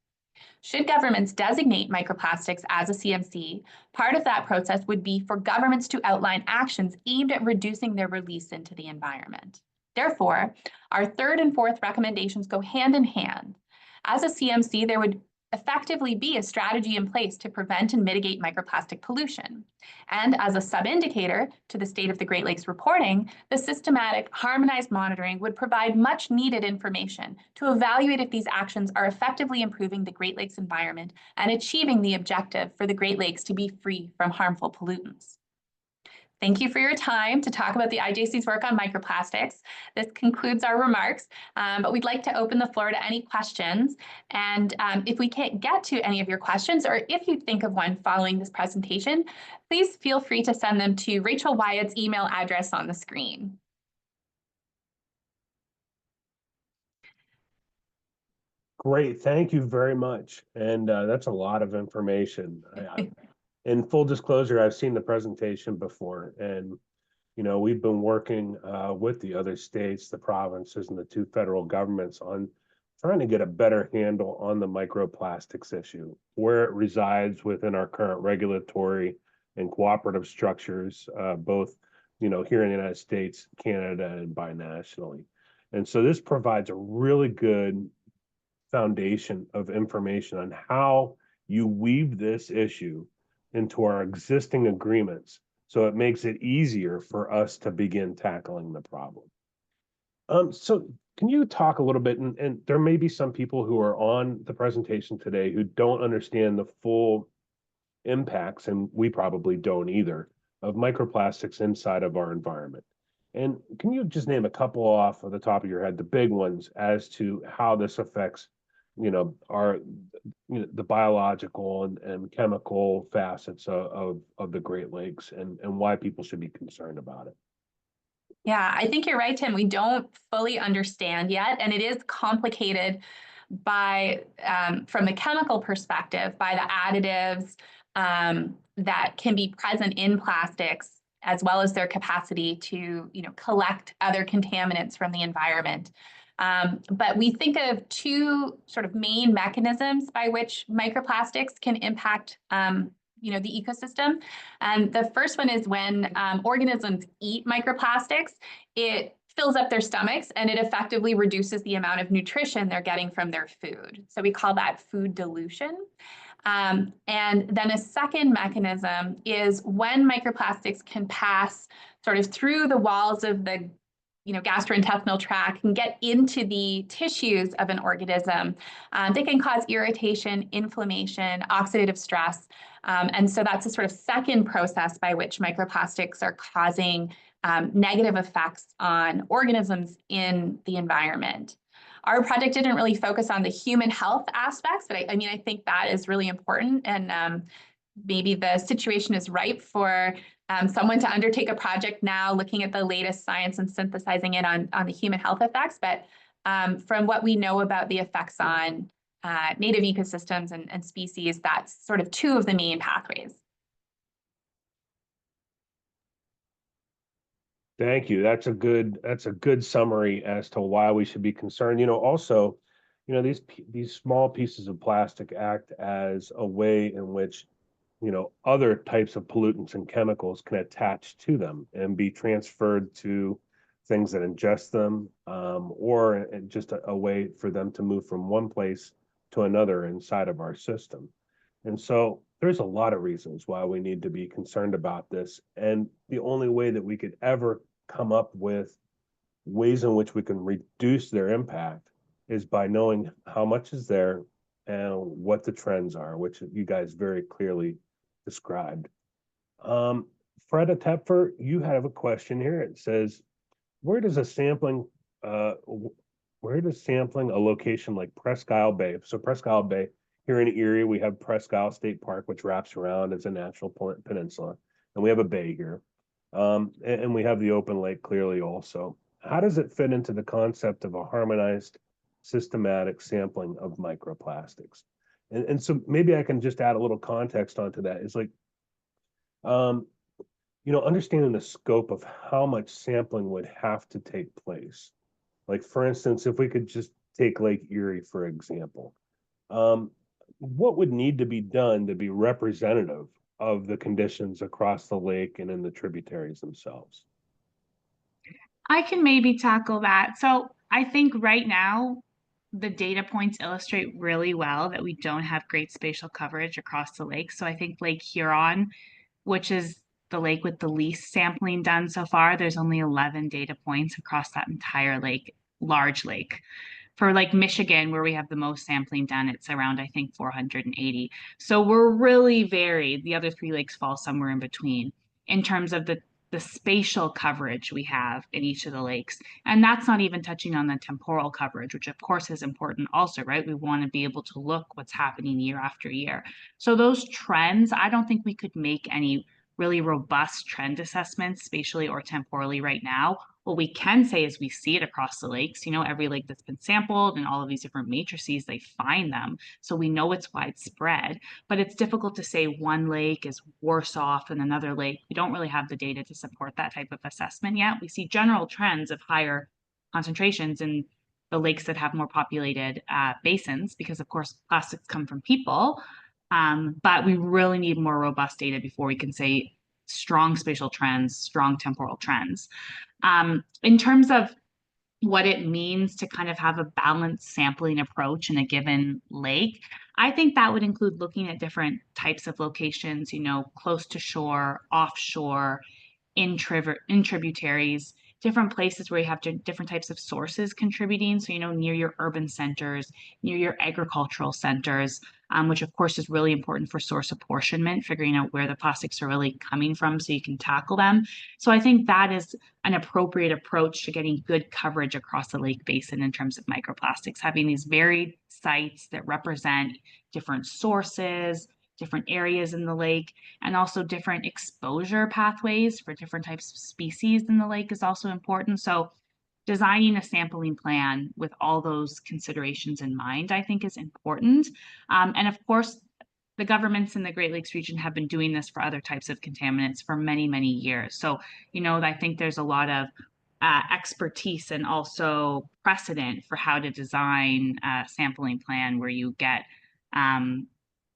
Should governments designate microplastics as a CMC, part of that process would be for governments to outline actions aimed at reducing their release into the environment. Therefore, our third and fourth recommendations go hand in hand. As a CMC, there would effectively be a strategy in place to prevent and mitigate microplastic pollution. And as a sub-indicator to the state of the Great Lakes reporting, the systematic, harmonized monitoring would provide much needed information to evaluate if these actions are effectively improving the Great Lakes environment and achieving the objective for the Great Lakes to be free from harmful pollutants. Thank you for your time to talk about the IJC's work on microplastics. This concludes our remarks, but we'd like to open the floor to any questions. And if we can't get to any of your questions, or if you think of one following this presentation, please feel free to send them to Rachel Wyatt's email address on the screen. Great, thank you very much. And that's a lot of information. In full disclosure, I've seen the presentation before, and we've been working with the other states, the provinces, and the two federal governments on trying to get a better handle on the microplastics issue, where it resides within our current regulatory and cooperative structures, both here in the United States, Canada, and binationally. And so this provides a really good foundation of information on how you weave this issue into our existing agreements, so it makes it easier for us to begin tackling the problem. So can you talk a little bit, and there may be some people who are on the presentation today who don't understand the full impacts, and we probably don't either, of microplastics inside of our environment. And can you just name a couple off of the top of your head, the big ones, as to how this affects the biological and chemical facets of the Great Lakes, and why people should be concerned about it? Yeah, I think you're right, Tim. We don't fully understand yet, and it is complicated by, from the chemical perspective, by the additives that can be present in plastics, as well as their capacity to, collect other contaminants from the environment. But we think of two sort of main mechanisms by which microplastics can impact the ecosystem. And the first one is when organisms eat microplastics, it fills up their stomachs and it effectively reduces the amount of nutrition they're getting from their food. So we call that food dilution. And then a second mechanism is when microplastics can pass sort of through the walls of the gastrointestinal tract and get into the tissues of an organism. They can cause irritation, inflammation, oxidative stress. And so that's a sort of second process by which microplastics are causing negative effects on organisms in the environment. Our project didn't really focus on the human health aspects, but I think that is really important. And maybe the situation is ripe for someone to undertake a project now looking at the latest science and synthesizing it on the human health effects. But from what we know about the effects on native ecosystems and species, that's sort of two of the main pathways. Thank you. That's a good summary as to why we should be concerned. Also, these small pieces of plastic act as a way in which other types of pollutants and chemicals can attach to them and be transferred to things that ingest them, or just a way for them to move from one place to another inside of our system. And so there's a lot of reasons why we need to be concerned about this. And the only way that we could ever come up with ways in which we can reduce their impact is by knowing how much is there and what the trends are, which you guys very clearly described. Freda Tepfer, you have a question here. It says, where does sampling a location like Presque Isle Bay? So Presque Isle Bay, here in Erie, we have Presque Isle State Park, which wraps around as a natural peninsula, and we have a bay here. And we have the open lake clearly also. How does it fit into the concept of a harmonized, systematic sampling of microplastics? And so maybe I can just add a little context onto that. It's like, understanding the scope of how much sampling would have to take place. Like, for instance, if we could just take Lake Erie, for example, what would need to be done to be representative of the conditions across the lake and in the tributaries themselves? I can maybe tackle that. So I think right now, the data points illustrate really well that we don't have great spatial coverage across the lake. So I think Lake Huron, which is the lake with the least sampling done so far, there's only 11 data points across that entire lake, large lake. For like Michigan, where we have the most sampling done, it's around, I think, 480. So we're really varied. The other three lakes fall somewhere in between in terms of the spatial coverage we have in each of the lakes. And that's not even touching on the temporal coverage, which of course is important also, right? We want to be able to look what's happening year after year. So those trends, I don't think we could make any really robust trend assessments spatially or temporally right now. What we can say is we see it across the lakes. You know, every lake that's been sampled and all of these different matrices, they find them. So we know it's widespread, but it's difficult to say one lake is worse off than another lake. We don't really have the data to support that type of assessment yet. We see general trends of higher concentrations in the lakes that have more populated basins because, of course, plastics come from people. But we really need more robust data before we can say strong spatial trends, strong temporal trends. In terms of what it means to kind of have a balanced sampling approach in a given lake, I think that would include looking at different types of locations, you know, close to shore, offshore, in tributaries, different places where you have different types of sources contributing. So, you know, near your urban centers, near your agricultural centers, which of course is really important for source apportionment, figuring out where the plastics are really coming from so you can tackle them. So I think that is an appropriate approach to getting good coverage across the lake basin in terms of microplastics, having these varied sites that represent different sources, different areas in the lake, and also different exposure pathways for different types of species in the lake is also important. So designing a sampling plan with all those considerations in mind, I think is important. And of course, the governments in the Great Lakes region have been doing this for other types of contaminants for many, many years. So, you know, I think there's a lot of expertise and also precedent for how to design a sampling plan where you get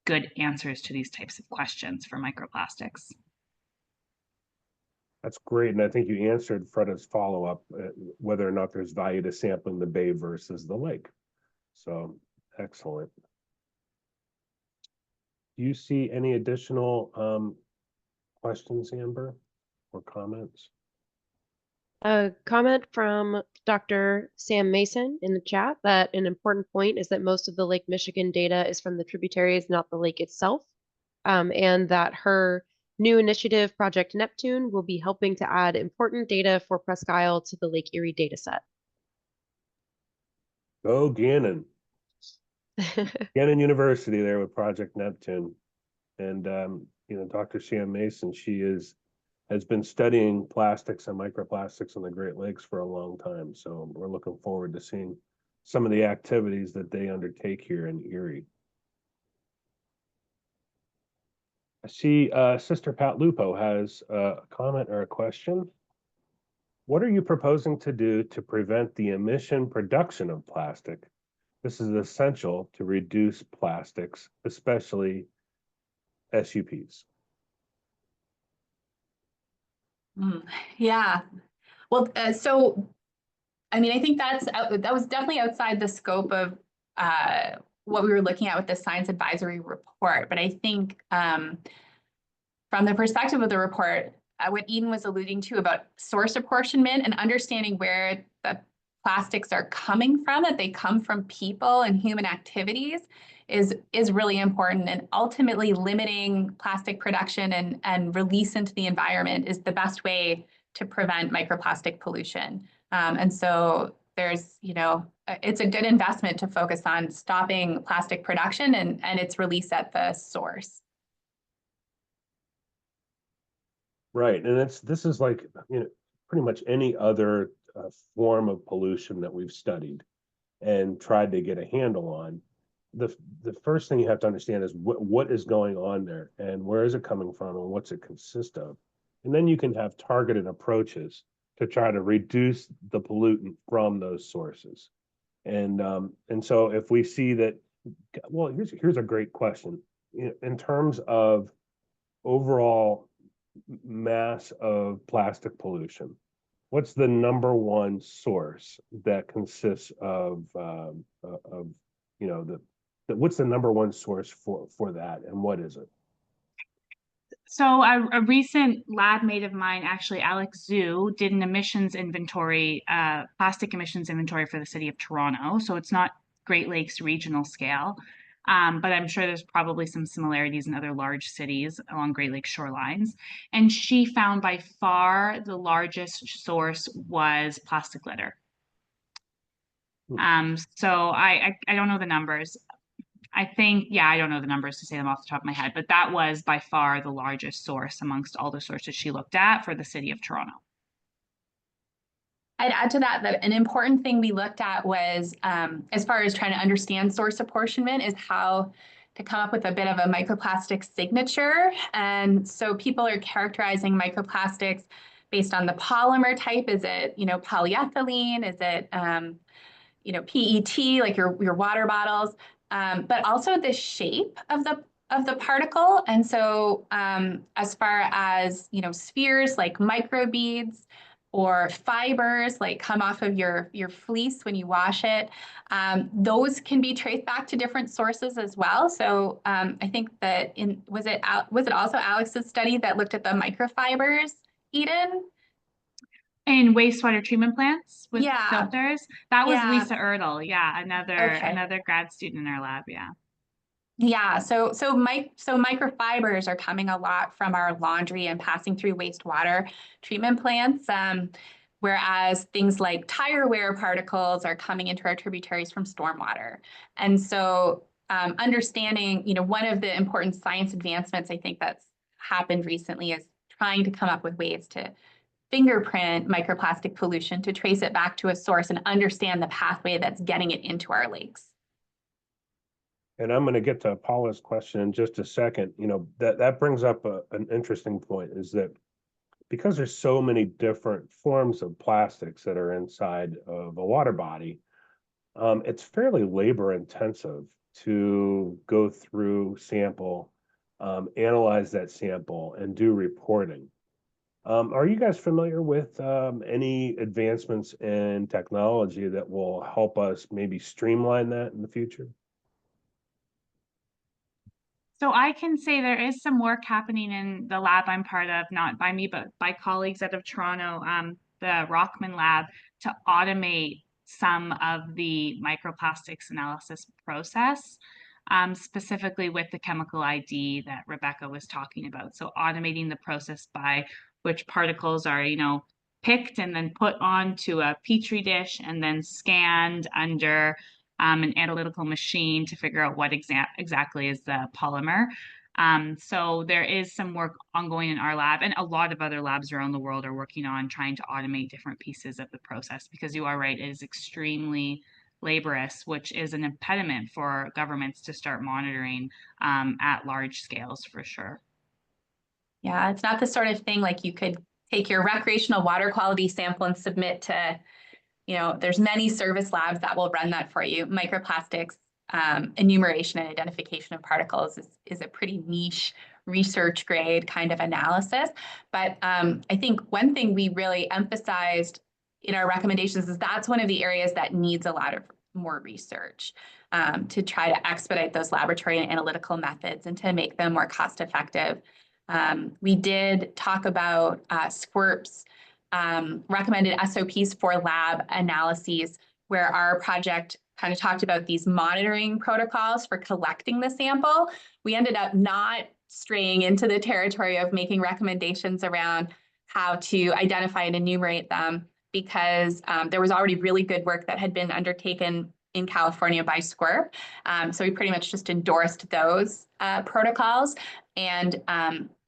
good answers to these types of questions for microplastics. That's great. And I think you answered Freda's follow-up, whether or not there's value to sampling the bay versus the lake. So excellent. Do you see any additional questions, Amber, or comments? A comment from Dr. Sam Mason in the chat that an important point is that most of the Lake Michigan data is from the tributaries, not the lake itself, and that her new initiative, Project Neptune, will be helping to add important data for Presque Isle to the Lake Erie dataset. Go Gannon. Gannon University there with Project Neptune. And you know, Dr. Sam Mason, she has been studying plastics and microplastics in the Great Lakes for a long time. So we're looking forward to seeing some of the activities that they undertake here in Erie. I see Sister Pat Lupo has a comment or a question. What are you proposing to do to prevent the emission production of plastic? This is essential to reduce plastics, especially SUPs. Yeah. Well, so I mean, I think that was definitely outside the scope of what we were looking at with the science advisory report. But I think from the perspective of the report, what Eden was alluding to about source apportionment and understanding where the plastics are coming from, that they come from people and human activities, is really important. And ultimately limiting plastic production and release into the environment is the best way to prevent microplastic pollution. And so there's, you know, it's a good investment to focus on stopping plastic production and its release at the source. Right, and this is like, you know, pretty much any other form of pollution that we've studied and tried to get a handle on. The first thing you have to understand is what is going on there and where is it coming from and what's it consist of, and then you can have targeted approaches to try to reduce the pollutant from those sources. And so if we see that, well, here's a great question. In terms of overall mass of plastic pollution, what's the number one source that consists you know, what's the number one source for that, and what is it? So a recent lab mate of mine, actually Alex Zhu, did an emissions inventory, plastic emissions inventory for the city of Toronto. So it's not Great Lakes regional scale, but I'm sure there's probably some similarities in other large cities along Great Lakes shorelines. And she found by far the largest source was plastic litter. So I don't know the numbers. I think, yeah, I don't know the numbers to say them off the top of my head, but that was by far the largest source amongst all the sources she looked at for the city of Toronto. I'd add to that that an important thing we looked at was, as far as trying to understand source apportionment, is how to come up with a bit of a microplastic signature. And so people are characterizing microplastics based on the polymer type. Is it, polyethylene? Is it, PET, like your water bottles? But also the shape of the particle. And so as far as, spheres like microbeads or fibers like come off of your fleece when you wash it, those can be traced back to different sources as well. So I think that was it also Alex's study that looked at the microfibers, Eden? In wastewater treatment plants with Yeah. filters. That was Yeah. Lisa Erdl. Yeah, Okay. another grad student in our lab. Yeah. Yeah, so microfibers are coming a lot from our laundry and passing through wastewater treatment plants, whereas things like tire wear particles are coming into our tributaries from stormwater. And so understanding, one of the important science advancements I think that's happened recently is trying to come up with ways to fingerprint microplastic pollution, to trace it back to a source and understand the pathway that's getting it into our lakes. And I'm going to get to Paula's question in just a second. That brings up an interesting point, is that because there's so many different forms of plastics that are inside of a water body, it's fairly labor intensive to go through, sample, analyze that sample, and do reporting. Are you guys familiar with any advancements in technology that will help us maybe streamline that in the future? So I can say there is some work happening in the lab I'm part of, not by me, but by colleagues out of Toronto, the Rockman lab, to automate some of the microplastics analysis process, specifically with the chemical ID that Rebecca was talking about. So automating the process by which particles are, picked and then put onto a petri dish and then scanned under an analytical machine to figure out what exactly is the polymer. So there is some work ongoing in our lab, and a lot of other labs around the world are working on trying to automate different pieces of the process, because you are right, it is extremely laborious, which is an impediment for governments to start monitoring at large scales for sure. Yeah, it's not the sort of thing like you could take your recreational water quality sample and submit to, there's many service labs that will run that for you. Microplastics enumeration and identification of particles is a pretty niche research grade kind of analysis. But I think one thing we really emphasized in our recommendations is that's one of the areas that needs a lot of more research to try to expedite those laboratory and analytical methods and to make them more cost effective. We did talk about SQUIRP's recommended SOPs for lab analyses, where our project kind of talked about these monitoring protocols for collecting the sample. We ended up not straying into the territory of making recommendations around how to identify and enumerate them, because there was already really good work that had been undertaken in California by SQUIRP. So we pretty much just endorsed those protocols, and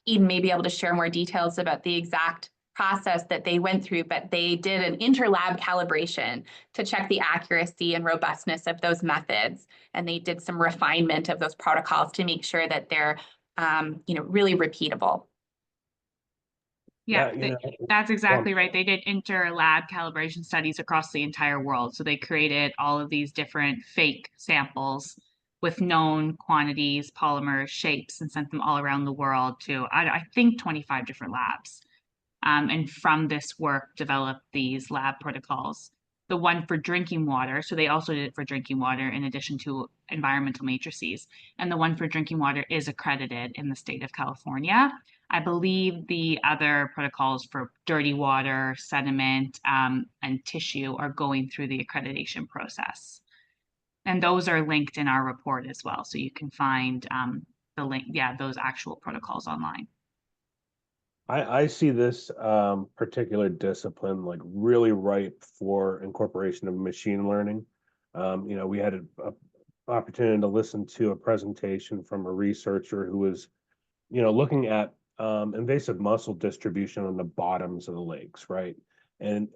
Eden may be able to share more details about the exact process that they went through, but they did an interlab calibration to check the accuracy and robustness of those methods. And they did some refinement of those protocols to make sure that they're, really repeatable. Yeah, that's exactly right. They did inter-lab calibration studies across the entire world. So they created all of these different fake samples with known quantities, polymers, shapes, and sent them all around the world to, I think, 25 different labs. and from this work developed these lab protocols. The one for drinking water, so they also did it for drinking water in addition to environmental matrices, and the one for drinking water is accredited in the state of California. I believe the other protocols for dirty water, sediment, and tissue are going through the accreditation process. And those are linked in our report as well, so you can find the link, those actual protocols online. I see this particular discipline like really ripe for incorporation of machine learning. We had an opportunity to listen to a presentation from a researcher who was, looking at invasive mussel distribution on the bottoms of the lakes, right? And,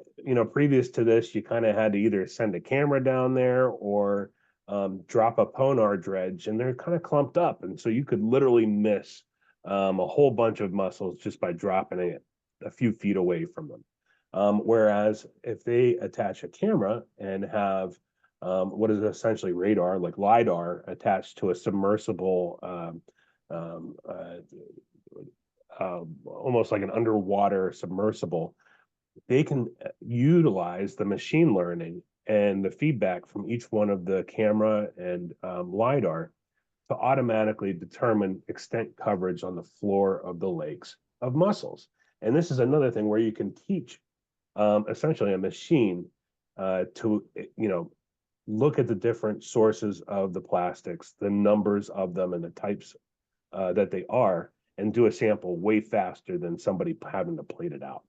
previous to this, you kind of had to either send a camera down there or drop a ponar dredge, and they're kind of clumped up. And so you could literally miss a whole bunch of mussels just by dropping it a few feet away from them. Whereas if they attach a camera and have what is essentially radar, like LiDAR, attached to a submersible, almost like an underwater submersible, they can utilize the machine learning and the feedback from each one of the camera and LiDAR to automatically determine extent coverage on the floor of the lakes of mussels. And this is another thing where you can teach essentially a machine to, look at the different sources of the plastics, the numbers of them and the types that they are, and do a sample way faster than somebody having to plate it out.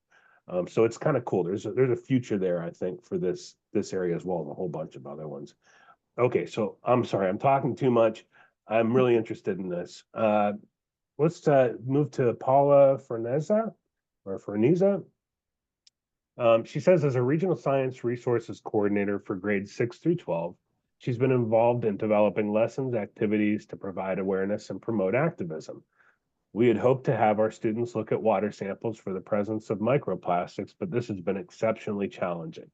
So it's kind of cool. There's a future there, I think, for this area as well as a whole bunch of other ones. Okay, so I'm sorry, I'm talking too much. I'm really interested in this. Let's move to Paula Ferneza. She says, as a regional science resources coordinator for grades 6 through 12, she's been involved in developing lessons, activities to provide awareness and promote activism. We had hoped to have our students look at water samples for the presence of microplastics, but this has been exceptionally challenging.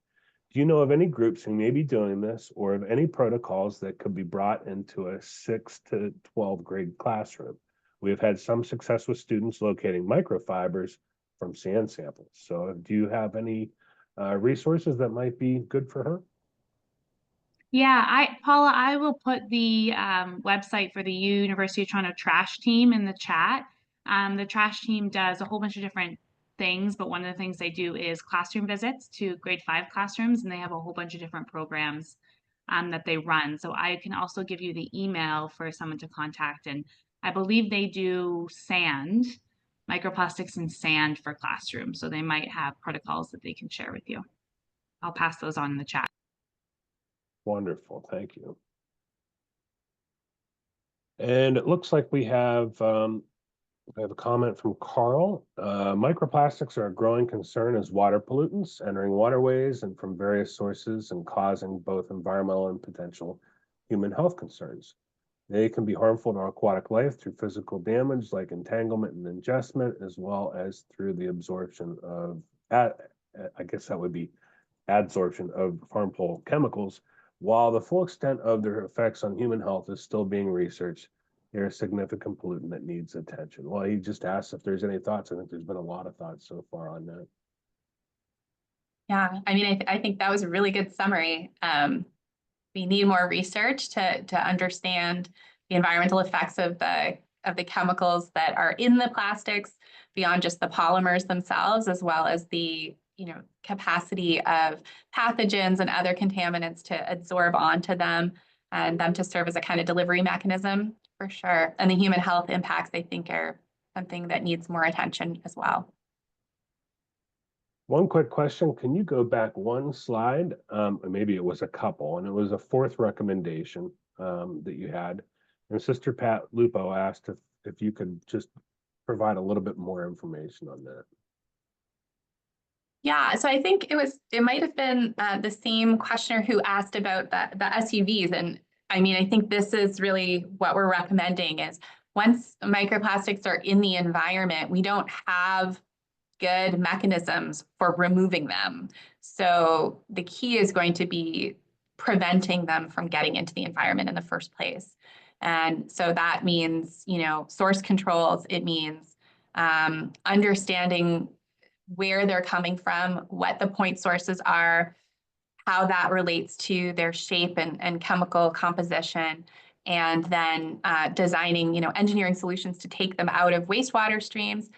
Do you know of any groups who may be doing this, or of any protocols that could be brought into a 6 to 12 grade classroom? We have had some success with students locating microfibers from sand samples. So do you have any resources that might be good for her? Yeah, Paula, I will put the website for the University of Toronto trash team in the chat. The trash team does a whole bunch of different things, but one of the things they do is classroom visits to grade 5 classrooms, and they have a whole bunch of different programs that they run. So I can also give you the email for someone to contact, and I believe they do sand, microplastics and sand for classrooms. So they might have protocols that they can share with you. I'll pass those on in the chat. Wonderful, thank you. And it looks like we have a comment from Carl. Microplastics are a growing concern as water pollutants entering waterways and from various sources and causing both environmental and potential human health concerns. They can be harmful to our aquatic life through physical damage like entanglement and ingestment, as well as through the absorption of, I guess that would be adsorption of harmful chemicals. While the full extent of their effects on human health is still being researched, they're a significant pollutant that needs attention. Well, he just asked if there's any thoughts. I think there's been a lot of thoughts so far on that. Yeah, I mean, I think that was a really good summary. We need more research to understand the environmental effects of the chemicals that are in the plastics beyond just the polymers themselves, as well as the capacity of pathogens and other contaminants to absorb onto them and them to serve as a kind of delivery mechanism for sure. And the human health impacts, I think, are something that needs more attention as well. One quick question, can you go back one slide? Maybe it was a couple, and it was a fourth recommendation that you had. And Sister Pat Lupo asked if you could just provide a little bit more information on that. Yeah, so I think it might have been the same questioner who asked about the SUVs. And I mean, I think this is really what we're recommending is once microplastics are in the environment, we don't have good mechanisms for removing them. So the key is going to be preventing them from getting into the environment in the first place. And so that means, source controls, it means understanding where they're coming from, what the point sources are, how that relates to their shape and chemical composition, and then designing, engineering solutions to take them out of wastewater streams,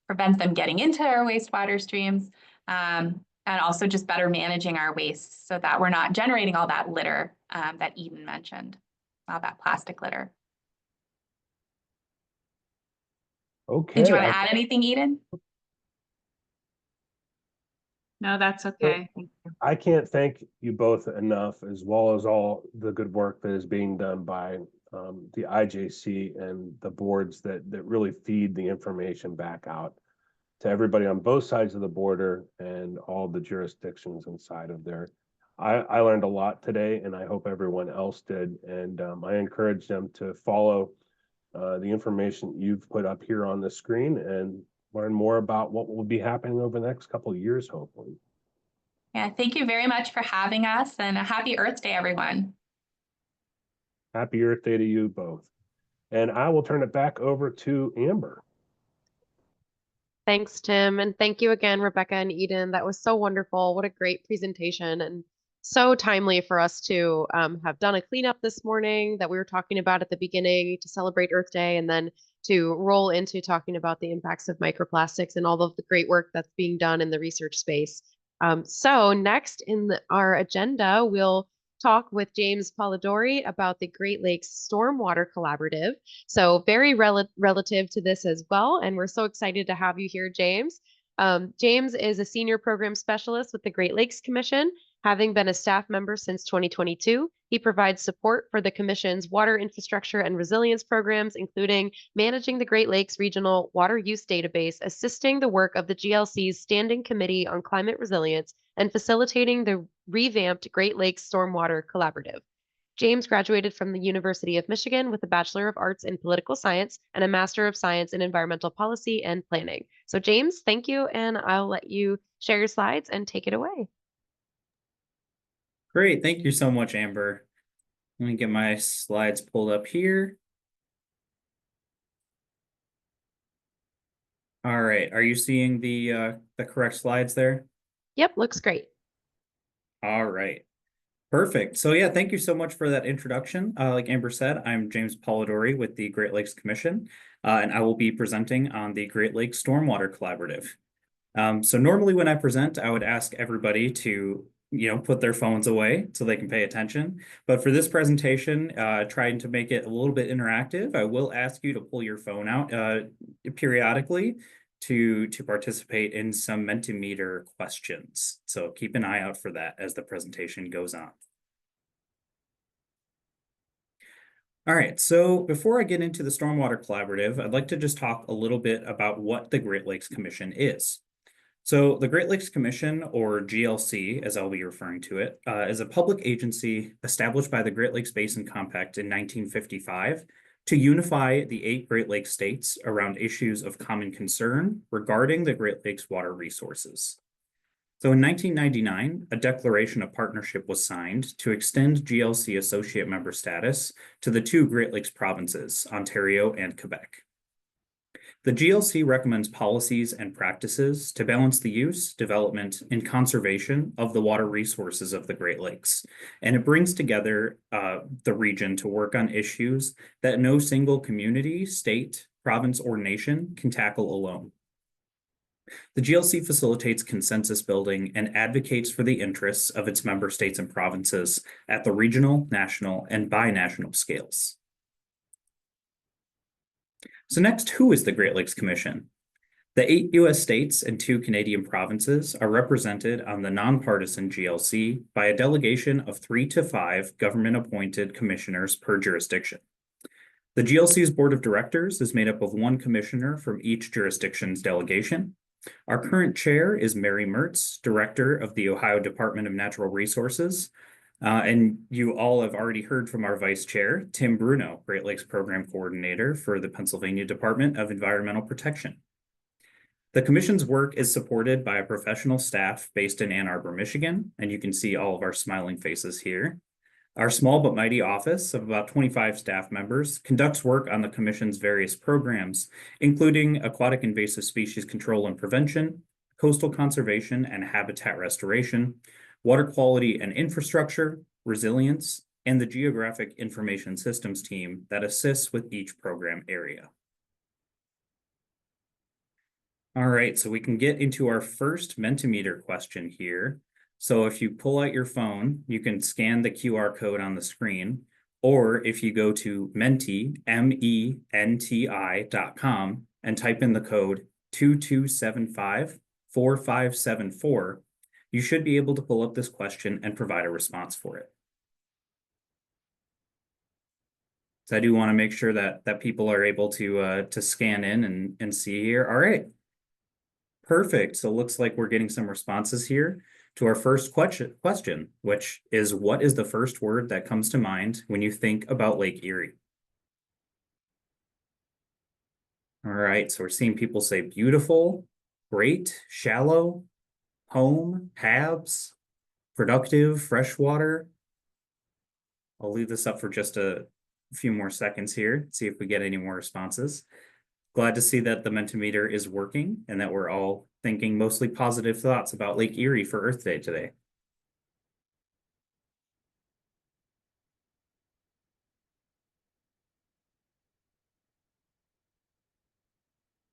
prevent them getting into our wastewater streams, and also just better managing our waste so that we're not generating all that litter that Eden mentioned, all that plastic litter. Okay. Did you want to add anything, Eden? No, that's okay. I can't thank you both enough, as well as all the good work that is being done by the IJC and the boards that really feed the information back out to everybody on both sides of the border and all the jurisdictions inside of there. I learned a lot today, and I hope everyone else did. And I encourage them to follow the information you've put up here on the screen and learn more about what will be happening over the next couple of years, hopefully. Yeah, thank you very much for having us, and a happy Earth Day, everyone. Happy Earth Day to you both. And I will turn it back over to Amber. Thanks, Tim. And thank you again, Rebecca and Eden. That was so wonderful. What a great presentation, and so timely for us to have done a cleanup this morning that we were talking about at the beginning to celebrate Earth Day, and then to roll into talking about the impacts of microplastics and all of the great work that's being done in the research space. So next our agenda, we'll talk with James Polidori about the Great Lakes Stormwater Collaborative. So very relative to this as well. And we're so excited to have you here, James. James is a senior program specialist with the Great Lakes Commission. Having been a staff member since 2022, he provides support for the Commission's water infrastructure and resilience programs, including managing the Great Lakes Regional Water Use Database, assisting the work of the GLC's Standing Committee on Climate Resilience, and facilitating the revamped Great Lakes Stormwater Collaborative. James graduated from the University of Michigan with a Bachelor of Arts in Political Science and a Master of Science in Environmental Policy and Planning. So James, thank you, and I'll let you share your slides and take it away. Great, thank you so much, Amber. Let me get my slides pulled up here. All right, are you seeing the correct slides there? Yep, looks great. All right, perfect. So yeah, thank you so much for that introduction. Like Amber said, I'm James Polidori with the Great Lakes Commission, and I will be presenting on the Great Lakes Stormwater Collaborative. So normally when I present, I would ask everybody to put their phones away so they can pay attention. But for this presentation, trying to make it a little bit interactive, I will ask you to pull your phone out periodically to participate in some Mentimeter questions. So keep an eye out for that as the presentation goes on. All right, so before I get into the Stormwater Collaborative, I'd like to just talk a little bit about what the Great Lakes Commission is. So the Great Lakes Commission, or GLC, as I'll be referring to it, is a public agency established by the Great Lakes Basin Compact in 1955 to unify the 8 Great Lakes states around issues of common concern regarding the Great Lakes water resources. So in 1999, a declaration of partnership was signed to extend GLC associate member status to the 2 Great Lakes provinces, Ontario and Quebec. The GLC recommends policies and practices to balance the use, development, and conservation of the water resources of the Great Lakes, and it brings together the region to work on issues that no single community, state, province, or nation can tackle alone. The GLC facilitates consensus building and advocates for the interests of its member states and provinces at the regional, national, and binational scales. So next, who is the Great Lakes Commission? The 8 US states and 2 Canadian provinces are represented on the nonpartisan GLC by a delegation of 3 to 5 government-appointed commissioners per jurisdiction. The GLC's board of directors is made up of 1 commissioner from each jurisdiction's delegation. Our current chair is Mary Mertz, director of the Ohio Department of Natural Resources. And you all have already heard from our vice chair, Tim Bruno, Great Lakes Program Coordinator for the Pennsylvania Department of Environmental Protection. The commission's work is supported by a professional staff based in Ann Arbor, Michigan, and you can see all of our smiling faces here. Our small but mighty office of about 25 staff members conducts work on the commission's various programs, including aquatic invasive species control and prevention, coastal conservation and habitat restoration, water quality and infrastructure, resilience, and the Geographic Information Systems team that assists with each program area. All right, so we can get into our first Mentimeter question here. So if you pull out your phone, you can scan the QR code on the screen, or if you go to menti, MENTI.com and type in the code 2275-4574, you should be able to pull up this question and provide a response for it. So I do want to make sure that people are able to scan in and see here. All right. Perfect. So it looks like we're getting some responses here to our first question, which is, what is the first word that comes to mind when you think about Lake Erie? All right, so we're seeing people say beautiful, great, shallow, home, habs, productive, freshwater. I'll leave this up for just a few more seconds here, see if we get any more responses. Glad to see that the Mentimeter is working and that we're all thinking mostly positive thoughts about Lake Erie for Earth Day today.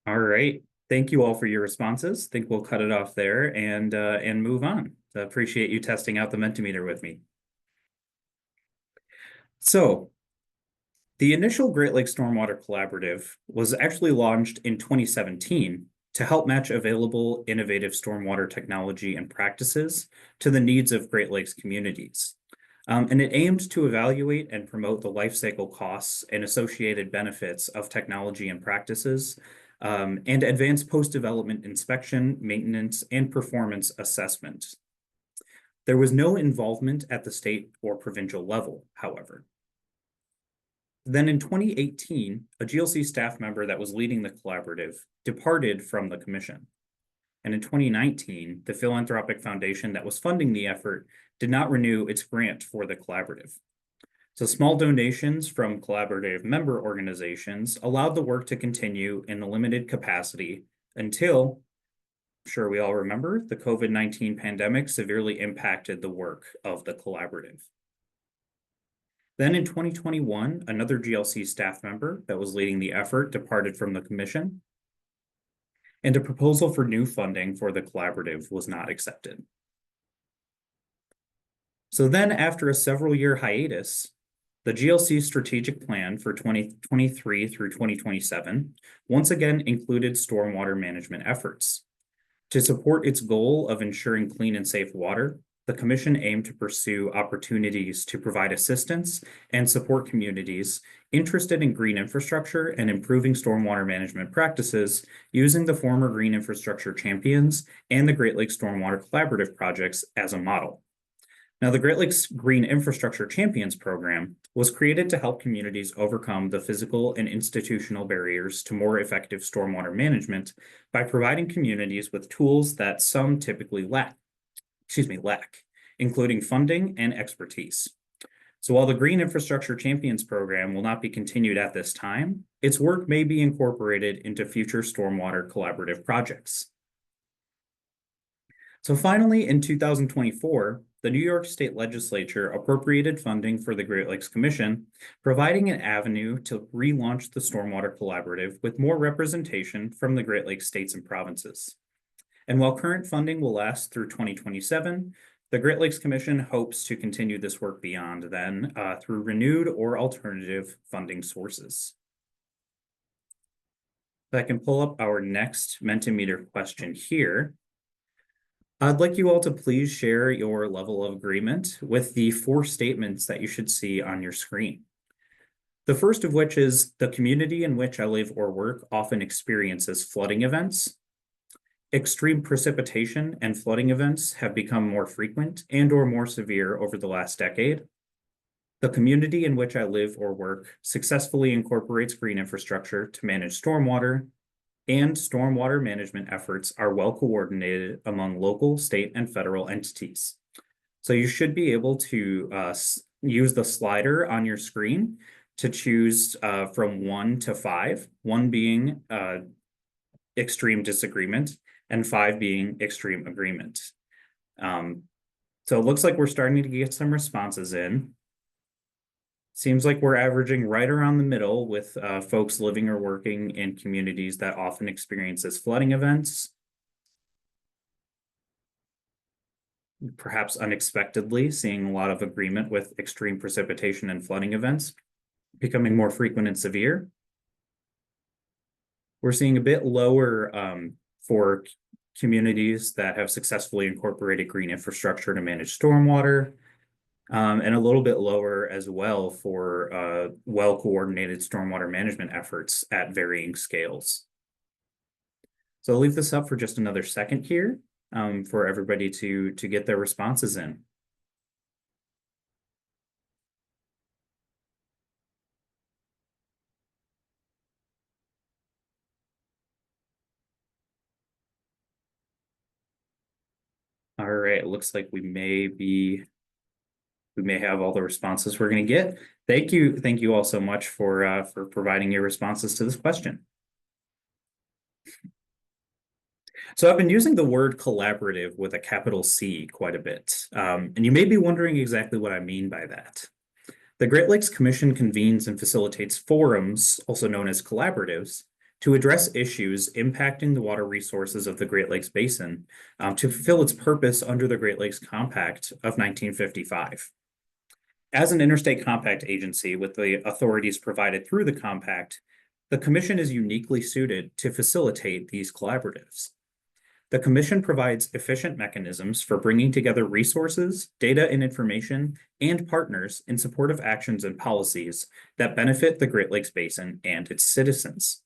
All right, thank you all for your responses. I think we'll cut it off there and move on. So I appreciate you testing out the Mentimeter with me. So the initial Great Lakes Stormwater Collaborative was actually launched in 2017 to help match available innovative stormwater technology and practices to the needs of Great Lakes communities. And it aimed to evaluate and promote the life cycle costs and associated benefits of technology and practices, and advance post-development inspection, maintenance, and performance assessment. There was no involvement at the state or provincial level, however. Then in 2018, a GLC staff member that was leading the collaborative departed from the commission. And in 2019, the philanthropic foundation that was funding the effort did not renew its grant for the collaborative. So small donations from collaborative member organizations allowed the work to continue in a limited capacity until, I'm sure we all remember, the COVID-19 pandemic severely impacted the work of the collaborative. Then in 2021, another GLC staff member that was leading the effort departed from the commission, and a proposal for new funding for the collaborative was not accepted. So then after a several-year hiatus, the GLC strategic plan for 2023 through 2027 once again included stormwater management efforts. To support its goal of ensuring clean and safe water, the Commission aimed to pursue opportunities to provide assistance and support communities interested in green infrastructure and improving stormwater management practices using the former Green Infrastructure Champions and the Great Lakes Stormwater Collaborative projects as a model. Now, the Great Lakes Green Infrastructure Champions program was created to help communities overcome the physical and institutional barriers to more effective stormwater management by providing communities with tools that some typically lack, including funding and expertise. So while the Green Infrastructure Champions program will not be continued at this time, its work may be incorporated into future stormwater collaborative projects. So finally, in 2024, the New York State Legislature appropriated funding for the Great Lakes Commission, providing an avenue to relaunch the Stormwater Collaborative with more representation from the Great Lakes states and provinces. And while current funding will last through 2027, the Great Lakes Commission hopes to continue this work beyond then through renewed or alternative funding sources. If I can pull up our next Mentimeter question here. I'd like you all to please share your level of agreement with the 4 statements that you should see on your screen. The first of which is, the community in which I live or work often experiences flooding events. Extreme precipitation and flooding events have become more frequent and or more severe over the last decade. The community in which I live or work successfully incorporates green infrastructure to manage stormwater, and stormwater management efforts are well coordinated among local, state, and federal entities. So you should be able to use the slider on your screen to choose from 1 to 5, 1 being extreme disagreement, and 5 being extreme agreement. So it looks like we're starting to get some responses in. Seems like we're averaging right around the middle with folks living or working in communities that often experiences flooding events. Perhaps unexpectedly, seeing a lot of agreement with extreme precipitation and flooding events becoming more frequent and severe. We're seeing a bit lower for communities that have successfully incorporated green infrastructure to manage stormwater, and a little bit lower as well for well-coordinated stormwater management efforts at varying scales. So I'll leave this up for just another second here for everybody to get their responses in. All right, it looks like we may have all the responses we're going to get. Thank you all so much for providing your responses to this question. So I've been using the word collaborative with a capital C quite a bit, and you may be wondering exactly what I mean by that. The Great Lakes Commission convenes and facilitates forums, also known as collaboratives, to address issues impacting the water resources of the Great Lakes Basin to fulfill its purpose under the Great Lakes Compact of 1955. As an interstate compact agency with the authorities provided through the compact, the Commission is uniquely suited to facilitate these collaboratives. The Commission provides efficient mechanisms for bringing together resources, data and information, and partners in support of actions and policies that benefit the Great Lakes Basin and its citizens.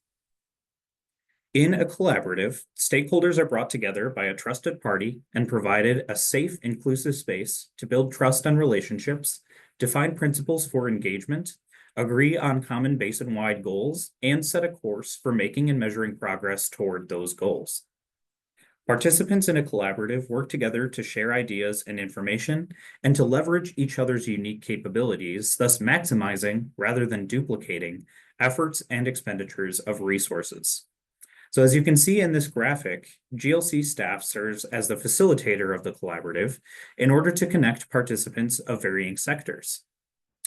In a collaborative, stakeholders are brought together by a trusted party and provided a safe, inclusive space to build trust and relationships, define principles for engagement, agree on common basin-wide goals, and set a course for making and measuring progress toward those goals. Participants in a collaborative work together to share ideas and information and to leverage each other's unique capabilities, thus maximizing, rather than duplicating, efforts and expenditures of resources. So as you can see in this graphic, GLC staff serves as the facilitator of the collaborative in order to connect participants of varying sectors,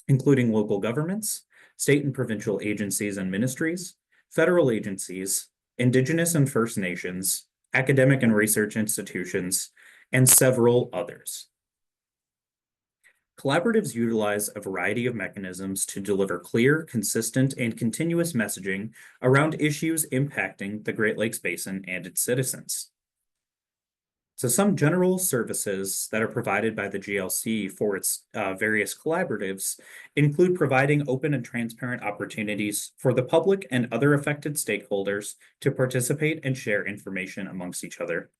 including local governments, state and provincial agencies and ministries, federal agencies, Indigenous and First Nations, academic and research institutions, and several others. Collaboratives utilize a variety of mechanisms to deliver clear, consistent, and continuous messaging around issues impacting the Great Lakes Basin and its citizens. So some general services that are provided by the GLC for its various collaboratives include providing open and transparent opportunities for the public and other affected stakeholders to participate and share information amongst each other,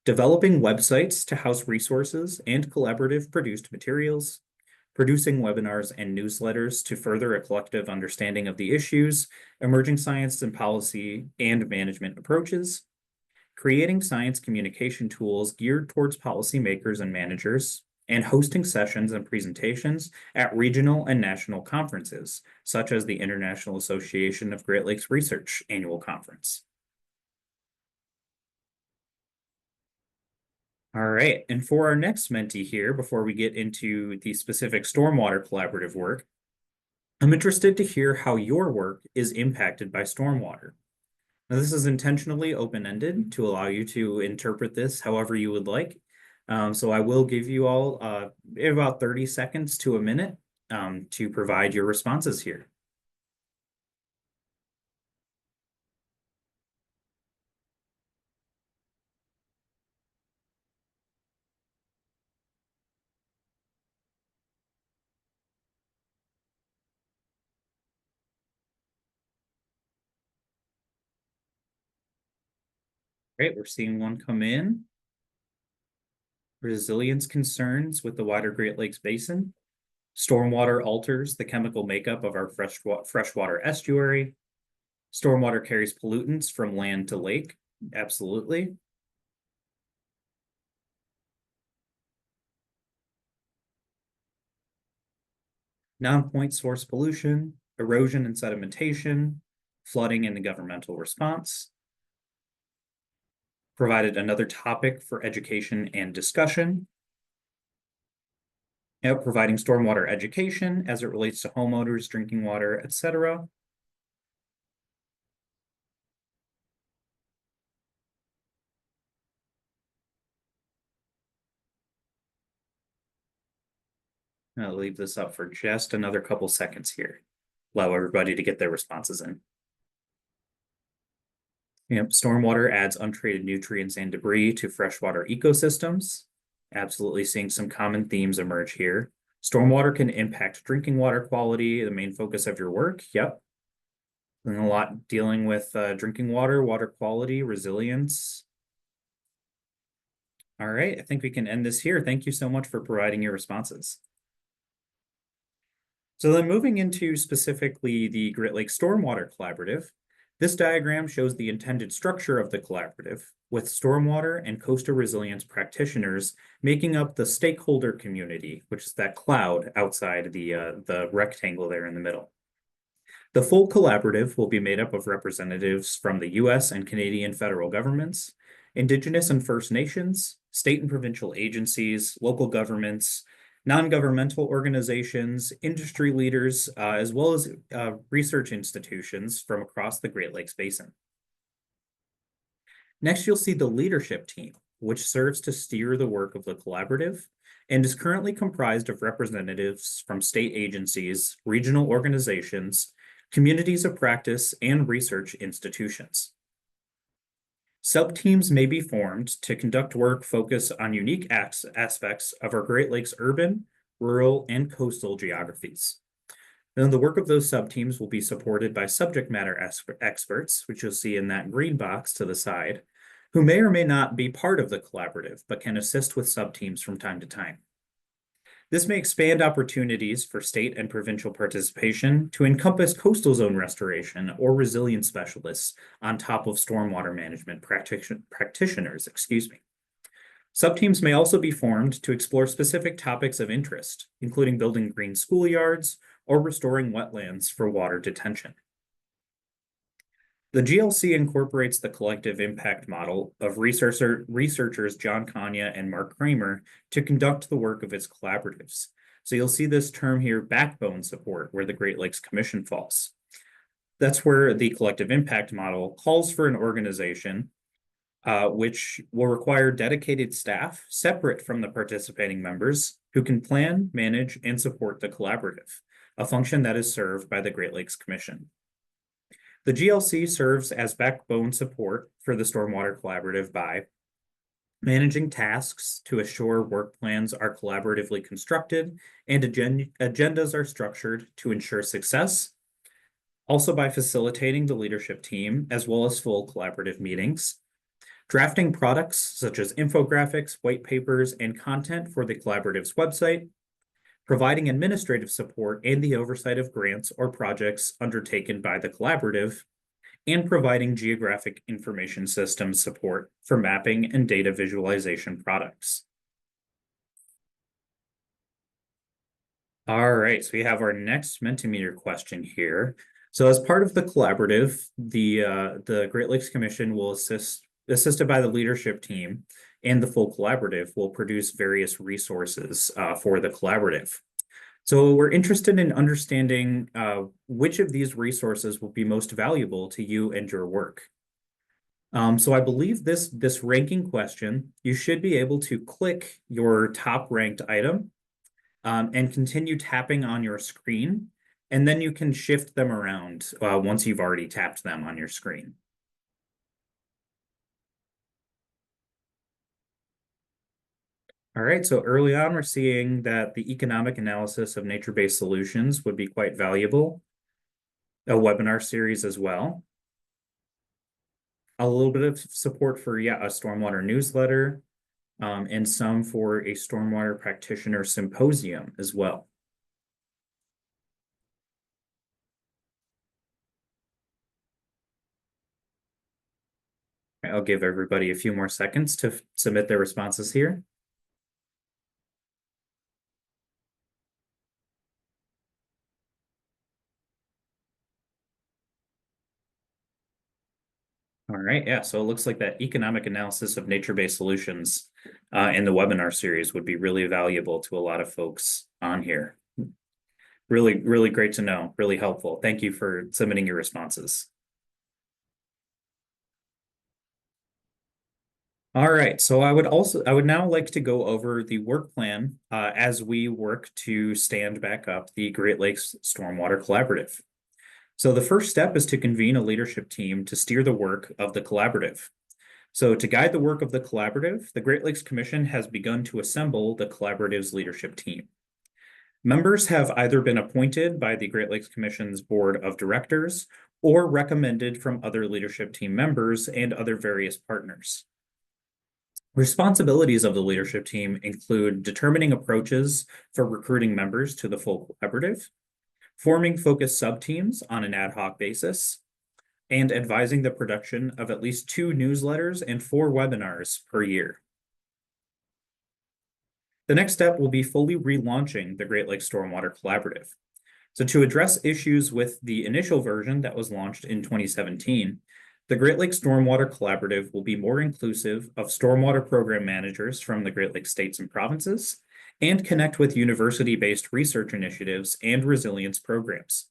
developing websites to house resources and collaborative produced materials, producing webinars and newsletters to further a collective understanding of the issues, emerging science and policy and management approaches, creating science communication tools geared towards policymakers and managers, and hosting sessions and presentations at regional and national conferences, such as the International Association of Great Lakes Research Annual Conference. All right, and for our next mentee here, before we get into the specific stormwater collaborative work, I'm interested to hear how your work is impacted by stormwater. Now, this is intentionally open-ended to allow you to interpret this however you would like. So I will give you all about 30 seconds to a minute to provide your responses here. Great, we're seeing one come in. Resilience concerns with the wider Great Lakes Basin. Stormwater alters the chemical makeup of our freshwater estuary. Stormwater carries pollutants from land to lake. Absolutely. Non-point source pollution, erosion and sedimentation, flooding and the governmental response. provided another topic for education and discussion, providing stormwater education as it relates to homeowners, drinking water, etc. I'll leave this up for just another couple seconds here. Allow everybody to get their responses in. Yep, stormwater adds untreated nutrients and debris to freshwater ecosystems. Absolutely seeing some common themes emerge here. Stormwater can impact drinking water quality, the main focus of your work. Yep. And a lot dealing with drinking water, water quality, resilience. All right, I think we can end this here. Thank you so much for providing your responses. So then moving into specifically the Great Lakes Stormwater Collaborative, this diagram shows the intended structure of the collaborative, with stormwater and coastal resilience practitioners making up the stakeholder community, which is that cloud outside the rectangle there in the middle. The full collaborative will be made up of representatives from the US and Canadian federal governments, Indigenous and First Nations, state and provincial agencies, local governments, non-governmental organizations, industry leaders, as well as research institutions from across the Great Lakes Basin. Next, you'll see the leadership team, which serves to steer the work of the collaborative and is currently comprised of representatives from state agencies, regional organizations, communities of practice, and research institutions. Sub-teams may be formed to conduct work focused on unique aspects of our Great Lakes urban, rural, and coastal geographies. Then the work of those sub-teams will be supported by subject matter experts, which you'll see in that green box to the side, who may or may not be part of the collaborative, but can assist with sub-teams from time to time. This may expand opportunities for state and provincial participation to encompass coastal zone restoration or resilience specialists on top of stormwater management practitioners. Subteams may also be formed to explore specific topics of interest, including building green schoolyards or restoring wetlands for water detention. The GLC incorporates the collective impact model of researchers John Kanya and Mark Kramer to conduct the work of its collaboratives. So you'll see this term here, backbone support, where the Great Lakes Commission falls. That's where the collective impact model calls for an organization which will require dedicated staff separate from the participating members who can plan, manage, and support the collaborative, a function that is served by the Great Lakes Commission. The GLC serves as backbone support for the Stormwater Collaborative by managing tasks to assure work plans are collaboratively constructed and agendas are structured to ensure success. Also by facilitating the leadership team as well as full collaborative meetings. Drafting products such as infographics, white papers, and content for the collaborative's website. Providing administrative support and the oversight of grants or projects undertaken by the collaborative, and providing geographic information system support for mapping and data visualization products. All right, so we have our next Mentimeter question here. So as part of the collaborative, the Great Lakes Commission will assisted by the leadership team and the full collaborative will produce various resources for the collaborative. So we're interested in understanding which of these resources will be most valuable to you and your work. So I believe this ranking question, you should be able to click your top ranked item and continue tapping on your screen, and then you can shift them around once you've already tapped them on your screen. All right, so early on, we're seeing that the economic analysis of nature-based solutions would be quite valuable. A webinar series as well. A little bit of support for, a stormwater newsletter, and some for a stormwater practitioner symposium as well. I'll give everybody a few more seconds to submit their responses here. All right, yeah, so it looks like that economic analysis of nature-based solutions in the webinar series would be really valuable to a lot of folks on here. Really, really great to know, really helpful. Thank you for submitting your responses. All right, so I would now like to go over the work plan as we work to stand back up the Great Lakes Stormwater Collaborative. So the first step is to convene a leadership team to steer the work of the collaborative. So to guide the work of the collaborative, the Great Lakes Commission has begun to assemble the collaborative's leadership team. Members have either been appointed by the Great Lakes Commission's Board of Directors or recommended from other leadership team members and other various partners. Responsibilities of the leadership team include determining approaches for recruiting members to the full collaborative, forming focused sub-teams on an ad hoc basis, and advising the production of at least 2 newsletters and 4 webinars per year. The next step will be fully relaunching the Great Lakes Stormwater Collaborative. So to address issues with the initial version that was launched in 2017, the Great Lakes Stormwater Collaborative will be more inclusive of stormwater program managers from the Great Lakes states and provinces, and connect with university-based research initiatives and resilience programs.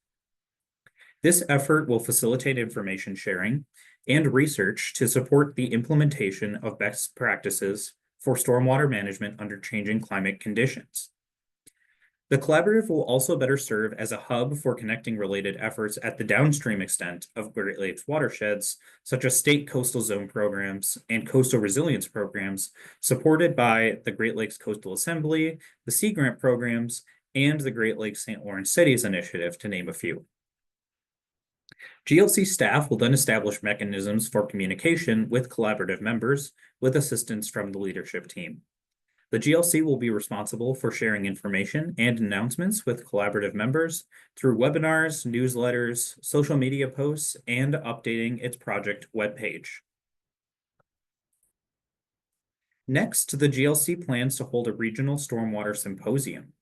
This effort will facilitate information sharing and research to support the implementation of best practices for stormwater management under changing climate conditions. The collaborative will also better serve as a hub for connecting related efforts at the downstream extent of Great Lakes watersheds, such as state coastal zone programs and coastal resilience programs supported by the Great Lakes Coastal Assembly, the Sea Grant programs, and the Great Lakes St. Lawrence Cities Initiative, to name a few. GLC staff will then establish mechanisms for communication with collaborative members with assistance from the leadership team. The GLC will be responsible for sharing information and announcements with collaborative members through webinars, newsletters, social media posts, and updating its project webpage. Next, the GLC plans to hold a regional stormwater symposium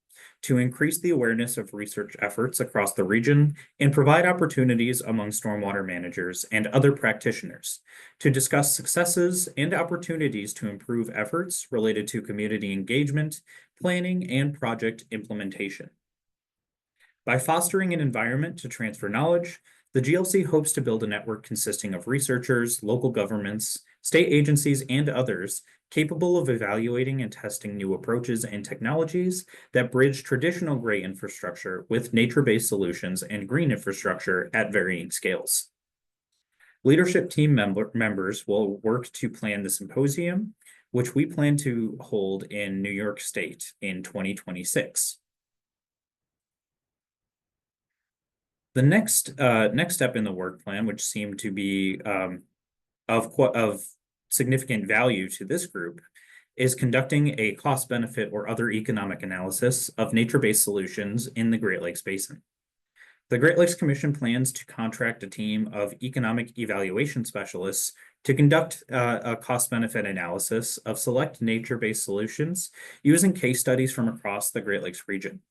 to increase the awareness of research efforts across the region and provide opportunities among stormwater managers and other practitioners to discuss successes and opportunities to improve efforts related to community engagement, planning, and project implementation. By fostering an environment to transfer knowledge, the GLC hopes to build a network consisting of researchers, local governments, state agencies, and others capable of evaluating and testing new approaches and technologies that bridge traditional gray infrastructure with nature-based solutions and green infrastructure at varying scales. Leadership team members will work to plan the symposium, which we plan to hold in New York State in 2026. The next step in the work plan, which seemed to be of significant value to this group, is conducting a cost-benefit or other economic analysis of nature-based solutions in the Great Lakes Basin. The Great Lakes Commission plans to contract a team of economic evaluation specialists to conduct a cost-benefit analysis of select nature-based solutions using case studies from across the Great Lakes region.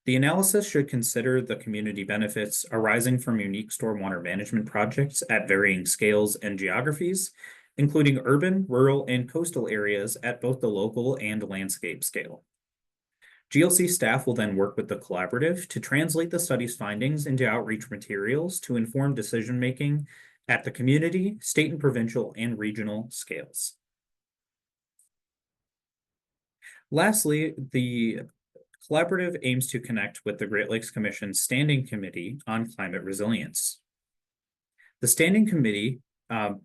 The analysis should consider the community benefits arising from unique stormwater management projects at varying scales and geographies, including urban, rural, and coastal areas at both the local and landscape scale. GLC staff will then work with the collaborative to translate the study's findings into outreach materials to inform decision-making at the community, state and provincial, and regional scales. Lastly, the collaborative aims to connect with the Great Lakes Commission Standing Committee on Climate Resilience. The Standing Committee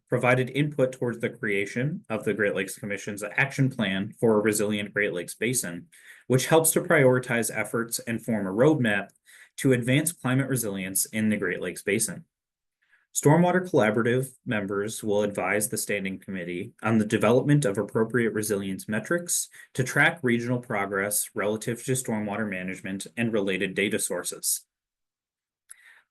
provided input towards the creation of the Great Lakes Commission's action plan for a resilient Great Lakes Basin, which helps to prioritize efforts and form a roadmap to advance climate resilience in the Great Lakes Basin. Stormwater Collaborative members will advise the Standing Committee on the development of appropriate resilience metrics to track regional progress relative to stormwater management and related data sources.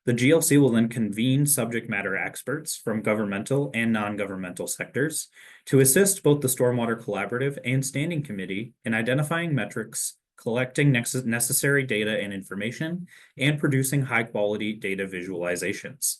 The GLC will then convene subject matter experts from governmental and non-governmental sectors to assist both the Stormwater Collaborative and Standing Committee in identifying metrics, collecting necessary data and information, and producing high-quality data visualizations.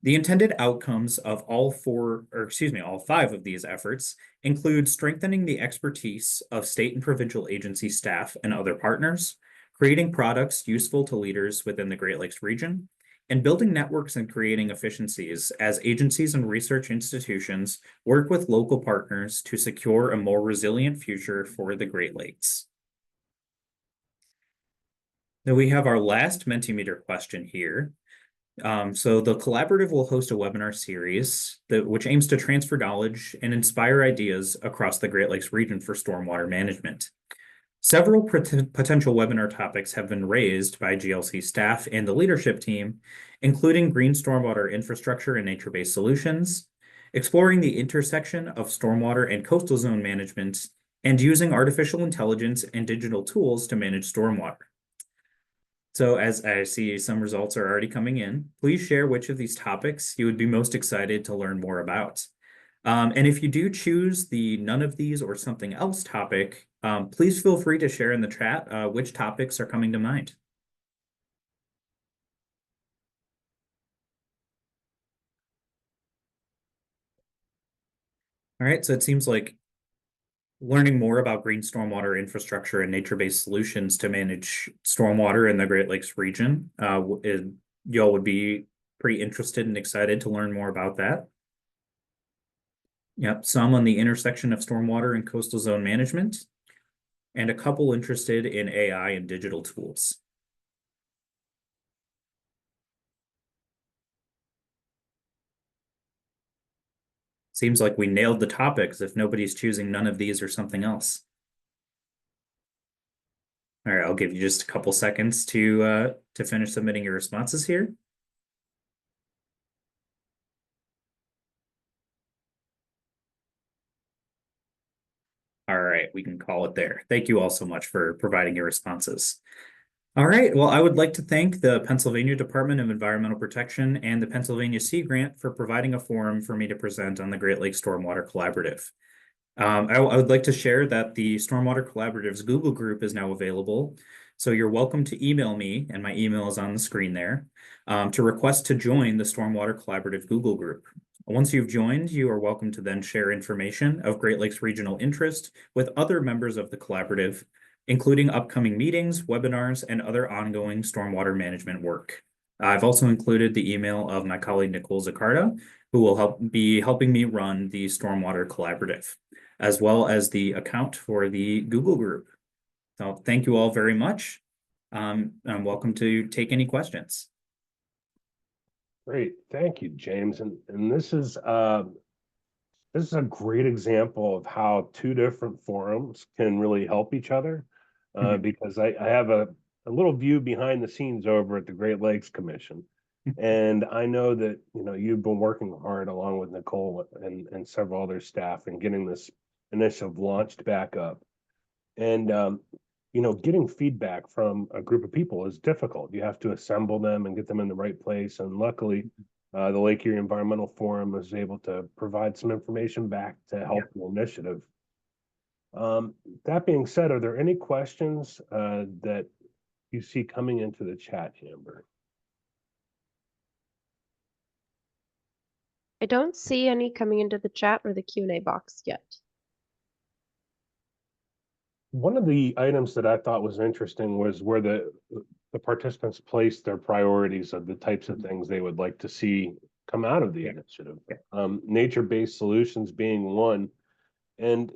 The intended outcomes of all five of these efforts include strengthening the expertise of state and provincial agency staff and other partners, creating products useful to leaders within the Great Lakes region, and building networks and creating efficiencies as agencies and research institutions work with local partners to secure a more resilient future for the Great Lakes. Now we have our last Mentimeter question here. So the collaborative will host a webinar series which aims to transfer knowledge and inspire ideas across the Great Lakes region for stormwater management. Several potential webinar topics have been raised by GLC staff and the leadership team, including green stormwater infrastructure and nature-based solutions, exploring the intersection of stormwater and coastal zone management, and using artificial intelligence and digital tools to manage stormwater. So as I see some results are already coming in, please share which of these topics you would be most excited to learn more about. And if you do choose the none of these or something else topic, please feel free to share in the chat which topics are coming to mind. All right, so it seems like learning more about green stormwater infrastructure and nature-based solutions to manage stormwater in the Great Lakes region, y'all would be pretty interested and excited to learn more about that. Yep, some on the intersection of stormwater and coastal zone management, and a couple interested in AI and digital tools. Seems like we nailed the topics if nobody's choosing none of these or something else. All right, I'll give you just a couple seconds to finish submitting your responses here. All right, we can call it there. Thank you all so much for providing your responses. All right, well, I would like to thank the Pennsylvania Department of Environmental Protection and the Pennsylvania Sea Grant for providing a forum for me to present on the Great Lakes Stormwater Collaborative. I would like to share that the Stormwater Collaborative's Google group is now available. So you're welcome to email me, and my email is on the screen there, to request to join the Stormwater Collaborative Google group. Once you've joined, you are welcome to then share information of Great Lakes regional interest with other members of the collaborative, including upcoming meetings, webinars, and other ongoing stormwater management work. I've also included the email of my colleague, Nicole Zaccardo, who will be helping me run the Stormwater Collaborative, as well as the account for the Google group. So thank you all very much. I'm welcome to take any questions. Great, thank you, James. And this is a great example of how two different forums can really help each other. Because I have a little view behind the scenes over at the Great Lakes Commission. And I know that, you've been working hard along with Nicole and several other staff in getting this initiative launched back up. And, getting feedback from a group of people is difficult. You have to assemble them and get them in the right place. And luckily, the Lake Erie Environmental Forum was able to provide some information back to help the initiative. That being said, are there any questions that you see coming into the chat, Amber? I don't see any coming into the chat or the Q&A box yet. One of the items that I thought was interesting was where the participants placed their priorities of the types of things they would like to see come out of the initiative. Nature-based solutions being one. And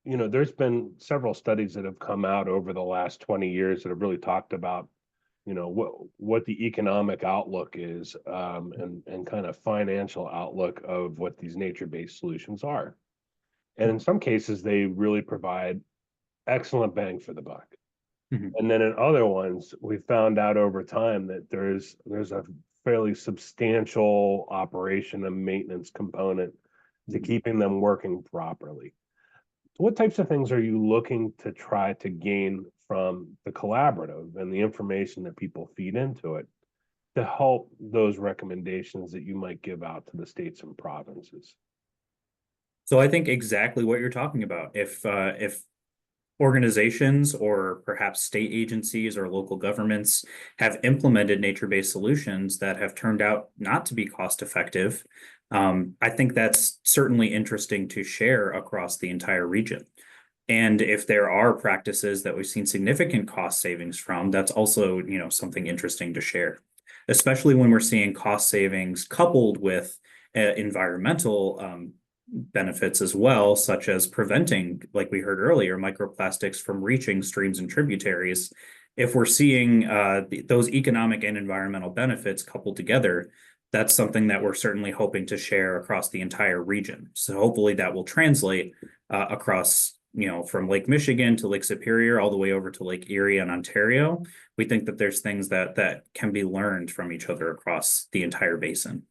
there's been several studies that have come out over the last 20 years that have really talked about, what the economic outlook is, and kind of financial outlook of what these nature-based solutions are. And in some cases, they really provide excellent bang for the buck. And then in other ones, we found out over time that there's a fairly substantial operation and maintenance component to keeping them working properly. What types of things are you looking to try to gain from the collaborative and the information that people feed into it to help those recommendations that you might give out to the states and provinces? So I think exactly what you're talking about. If organizations or perhaps state agencies or local governments have implemented nature-based solutions that have turned out not to be cost effective, I think that's certainly interesting to share across the entire region. And if there are practices that we've seen significant cost savings from, that's also, something interesting to share, especially when we're seeing cost savings coupled with environmental benefits as well, such as preventing, like we heard earlier, microplastics from reaching streams and tributaries. If we're seeing those economic and environmental benefits coupled together, that's something that we're certainly hoping to share across the entire region. So hopefully that will translate across, from Lake Michigan to Lake Superior, all the way over to Lake Erie and Ontario. We think that there's things that can be learned from each other across the entire basin.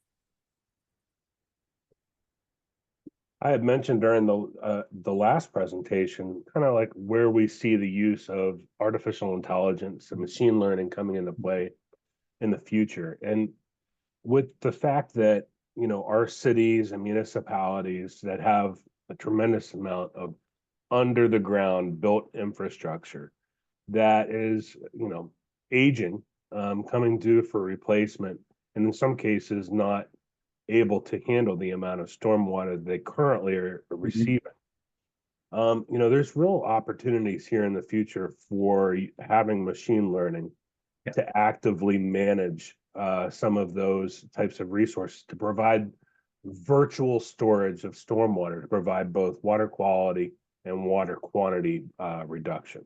I had mentioned during the last presentation, kind of like where we see the use of artificial intelligence and machine learning coming into play in the future. And with the fact that, our cities and municipalities that have a tremendous amount of under the ground built infrastructure that is, aging, coming due for replacement, and in some cases not able to handle the amount of stormwater they currently are receiving. There's real opportunities here in the future for having machine learning to actively manage some of those types of resources, to provide virtual storage of stormwater, to provide both water quality and water quantity reduction.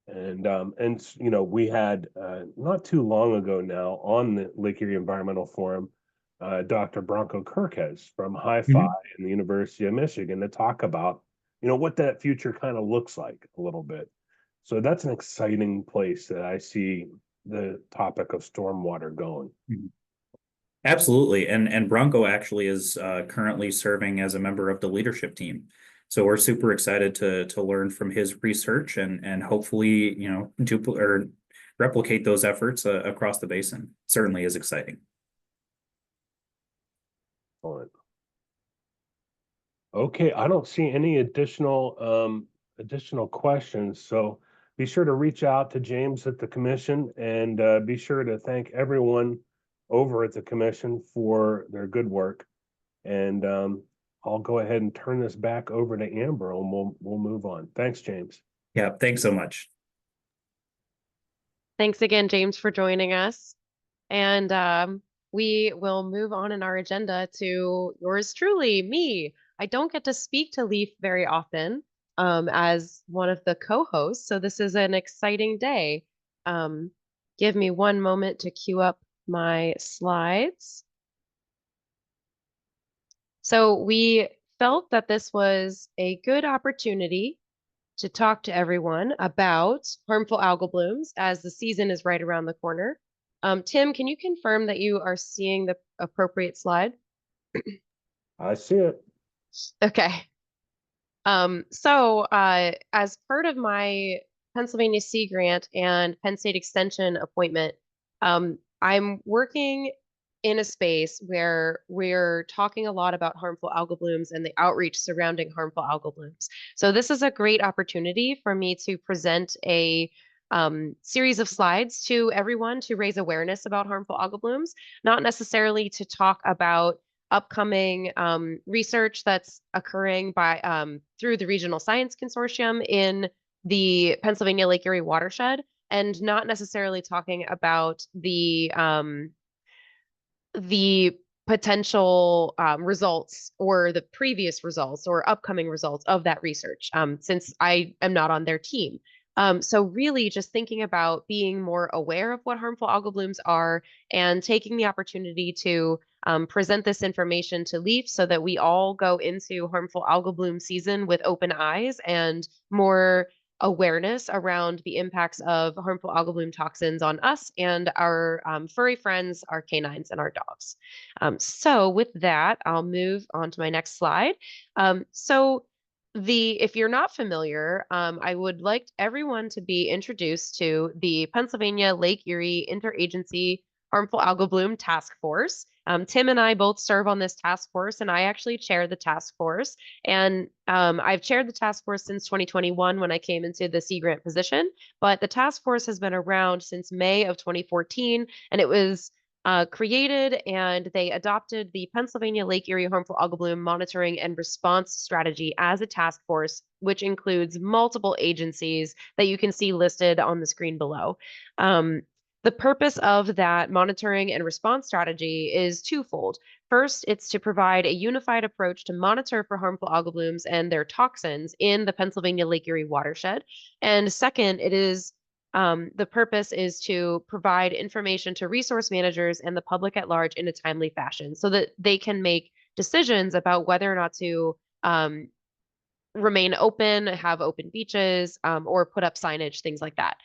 And we had not too long ago now on the Lake Erie Environmental Forum, Dr. Branko Kirkes from Hi-Fi and the University of Michigan to talk about, what that future kind of looks like a little bit. So that's an exciting place that I see the topic of stormwater going. Absolutely. And Branko actually is currently serving as a member of the leadership team. So we're super excited to learn from his research and hopefully, replicate those efforts across the basin. Certainly is exciting. Okay, I don't see any additional questions, so be sure to reach out to James at the commission, and be sure to thank everyone over at the commission for their good work. And I'll go ahead and turn this back over to Amber, and we'll move on. Thanks, James. Yeah, thanks so much. Thanks again, James, for joining us. And we will move on in our agenda to yours truly, me. I don't get to speak to Leaf very often as one of the co-hosts, so this is an exciting day. Give me one moment to queue up my slides. So we felt that this was a good opportunity to talk to everyone about harmful algal blooms as the season is right around the corner. Tim, can you confirm that you are seeing the appropriate slide? I see it. Okay. So as part of my Pennsylvania Sea Grant and Penn State Extension appointment, I'm working in a space where we're talking a lot about harmful algal blooms and the outreach surrounding harmful algal blooms. So this is a great opportunity for me to present a series of slides to everyone to raise awareness about harmful algal blooms, not necessarily to talk about upcoming research that's occurring by through the Regional Science Consortium in the Pennsylvania Lake Erie watershed, and not necessarily talking about the potential results or the previous results or upcoming results of that research, since I am not on their team. So really just thinking about being more aware of what harmful algal blooms are and taking the opportunity to present this information to LEAF so that we all go into harmful algal bloom season with open eyes and more awareness around the impacts of harmful algal bloom toxins on us and our furry friends, our canines, and our dogs. So with that, I'll move on to my next slide. If you're not familiar, I would like everyone to be introduced to the Pennsylvania Lake Erie Interagency Harmful Algal Bloom Task Force. Tim and I both serve on this task force, and I actually chair the task force. And I've chaired the task force since 2021 when I came into the Sea Grant position, but the task force has been around since May of 2014, and it was created, and they adopted the Pennsylvania Lake Erie Harmful Algal Bloom Monitoring and Response Strategy as a task force, which includes multiple agencies that you can see listed on the screen below. The purpose of that monitoring and response strategy is twofold. First, it's to provide a unified approach to monitor for harmful algal blooms and their toxins in the Pennsylvania Lake Erie watershed. And second, the purpose is to provide information to resource managers and the public at large in a timely fashion so that they can make decisions about whether or not to remain open, have open beaches, or put up signage, things like that.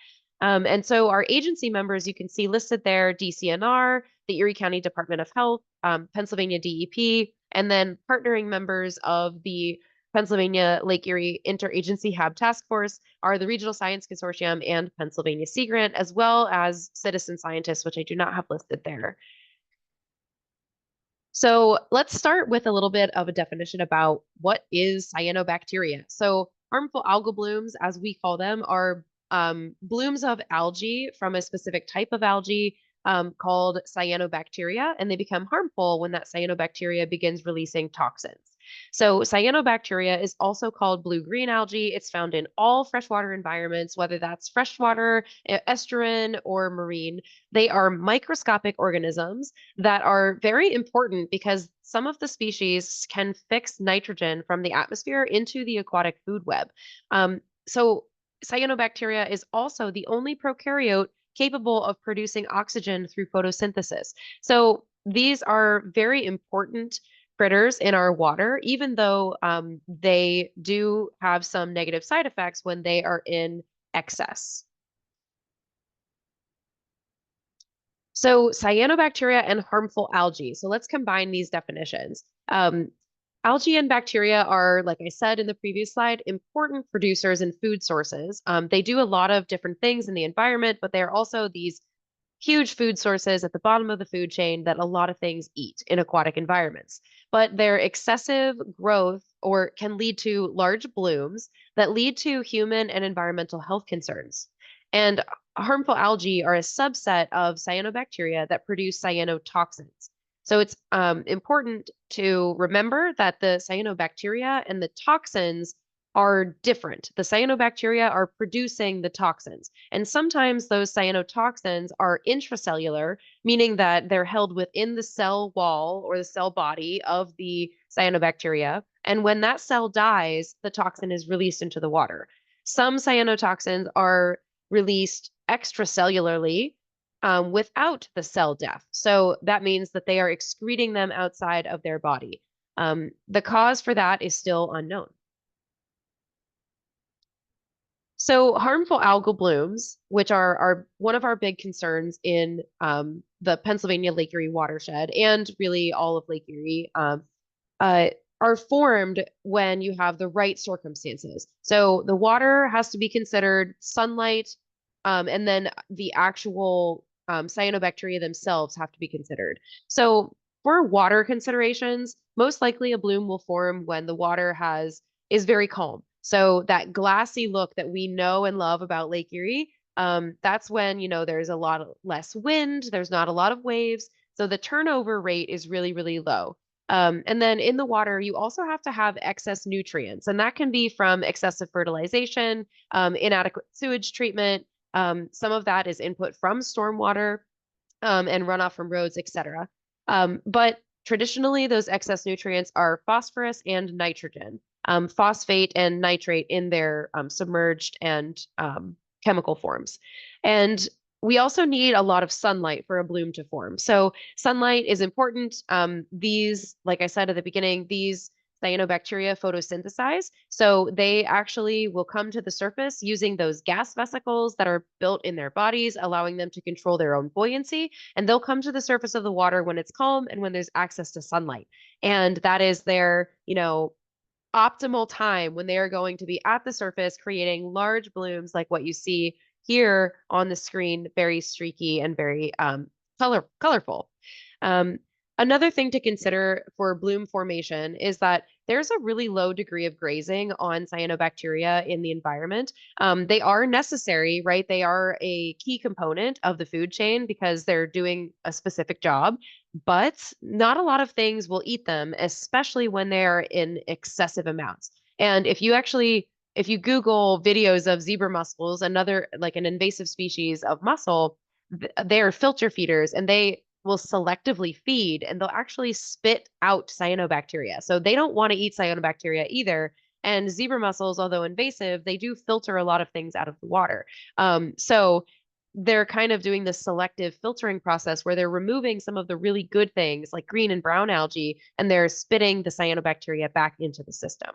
And so our agency members, you can see listed there, DCNR, the Erie County Department of Health, Pennsylvania DEP, and then partnering members of the Pennsylvania Lake Erie Interagency Hab Task Force are the Regional Science Consortium and Pennsylvania Sea Grant, as well as citizen scientists, which I do not have listed there. So let's start with a little bit of a definition about what is cyanobacteria. So harmful algal blooms, as we call them, are blooms of algae from a specific type of algae called cyanobacteria, and they become harmful when that cyanobacteria begins releasing toxins. So cyanobacteria is also called blue-green algae. It's found in all freshwater environments, whether that's freshwater, estuarine, or marine. They are microscopic organisms that are very important because some of the species can fix nitrogen from the atmosphere into the aquatic food web. So cyanobacteria is also the only prokaryote capable of producing oxygen through photosynthesis. So these are very important critters in our water, even though they do have some negative side effects when they are in excess. So cyanobacteria and harmful algae. So let's combine these definitions. Algae and bacteria are, like I said in the previous slide, important producers and food sources. They do a lot of different things in the environment, but they're also these huge food sources at the bottom of the food chain that a lot of things eat in aquatic environments. But their excessive growth can lead to large blooms that lead to human and environmental health concerns. And harmful algae are a subset of cyanobacteria that produce cyanotoxins. So it's important to remember that the cyanobacteria and the toxins are different. The cyanobacteria are producing the toxins, and sometimes those cyanotoxins are intracellular, meaning that they're held within the cell wall or the cell body of the cyanobacteria. And when that cell dies, the toxin is released into the water. Some cyanotoxins are released extracellularly, without the cell death. So that means that they are excreting them outside of their body. The cause for that is still unknown. So harmful algal blooms, which are one of our big concerns in the Pennsylvania Lake Erie watershed and really all of Lake Erie, are formed when you have the right circumstances. So the water has to be considered sunlight, and then the actual cyanobacteria themselves have to be considered. So for water considerations, most likely a bloom will form when the water is very calm. So that glassy look that we know and love about Lake Erie, that's when, there's a lot less wind, there's not a lot of waves. So the turnover rate is really, really low. And then in the water, you also have to have excess nutrients, and that can be from excessive fertilization, inadequate sewage treatment. Some of that is input from stormwater and runoff from roads, etc. But traditionally, those excess nutrients are phosphorus and nitrogen, phosphate and nitrate in their submerged and chemical forms. And we also need a lot of sunlight for a bloom to form. So sunlight is important. These, like I said at the beginning, these cyanobacteria photosynthesize. So they actually will come to the surface using those gas vesicles that are built in their bodies, allowing them to control their own buoyancy. And they'll come to the surface of the water when it's calm and when there's access to sunlight. And that is their, optimal time when they are going to be at the surface creating large blooms like what you see here on the screen, very streaky and very colorful. Another thing to consider for bloom formation is that there's a really low degree of grazing on cyanobacteria in the environment. They are necessary, right? They are a key component of the food chain because they're doing a specific job, but not a lot of things will eat them, especially when they are in excessive amounts. And if you Google videos of zebra mussels, another like an invasive species of mussel, they are filter feeders and they will selectively feed and they'll actually spit out cyanobacteria. So they don't want to eat cyanobacteria either. And zebra mussels, although invasive, they do filter a lot of things out of the water. So they're kind of doing this selective filtering process where they're removing some of the really good things like green and brown algae, and they're spitting the cyanobacteria back into the system.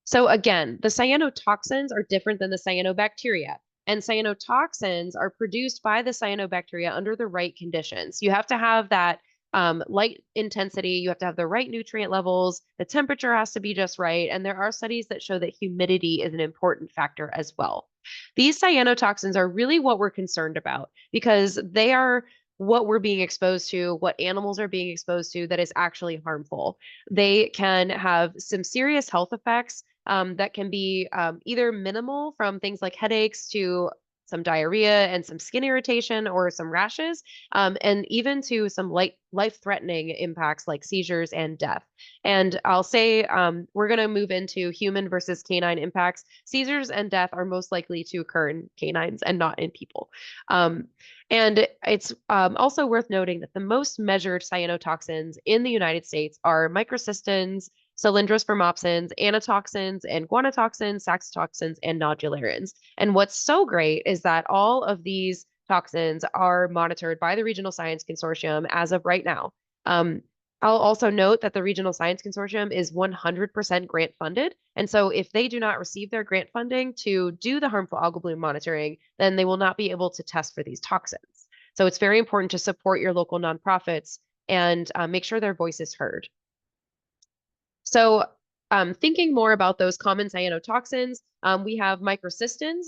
So again, the cyanotoxins are different than the cyanobacteria. And cyanotoxins are produced by the cyanobacteria under the right conditions. You have to have that light intensity, you have to have the right nutrient levels, the temperature has to be just right, and there are studies that show that humidity is an important factor as well. These cyanotoxins are really what we're concerned about because they are what we're being exposed to, what animals are being exposed to that is actually harmful. They can have some serious health effects that can be either minimal from things like headaches to some diarrhea and some skin irritation or some rashes, and even to some life-threatening impacts like seizures and death. And I'll say we're going to move into human versus canine impacts. Seizures and death are most likely to occur in canines and not in people. And it's also worth noting that the most measured cyanotoxins in the United States are microcystins, cylindrospermopsins, anatoxins, and guanotoxins, saxitoxins, and nodularins. And what's so great is that all of these toxins are monitored by the Regional Science Consortium as of right now. I'll also note that the Regional Science Consortium is 100% grant funded. And so if they do not receive their grant funding to do the harmful algal bloom monitoring, then they will not be able to test for these toxins. So it's very important to support your local nonprofits and make sure their voice is heard. So thinking more about those common cyanotoxins, we have microcystins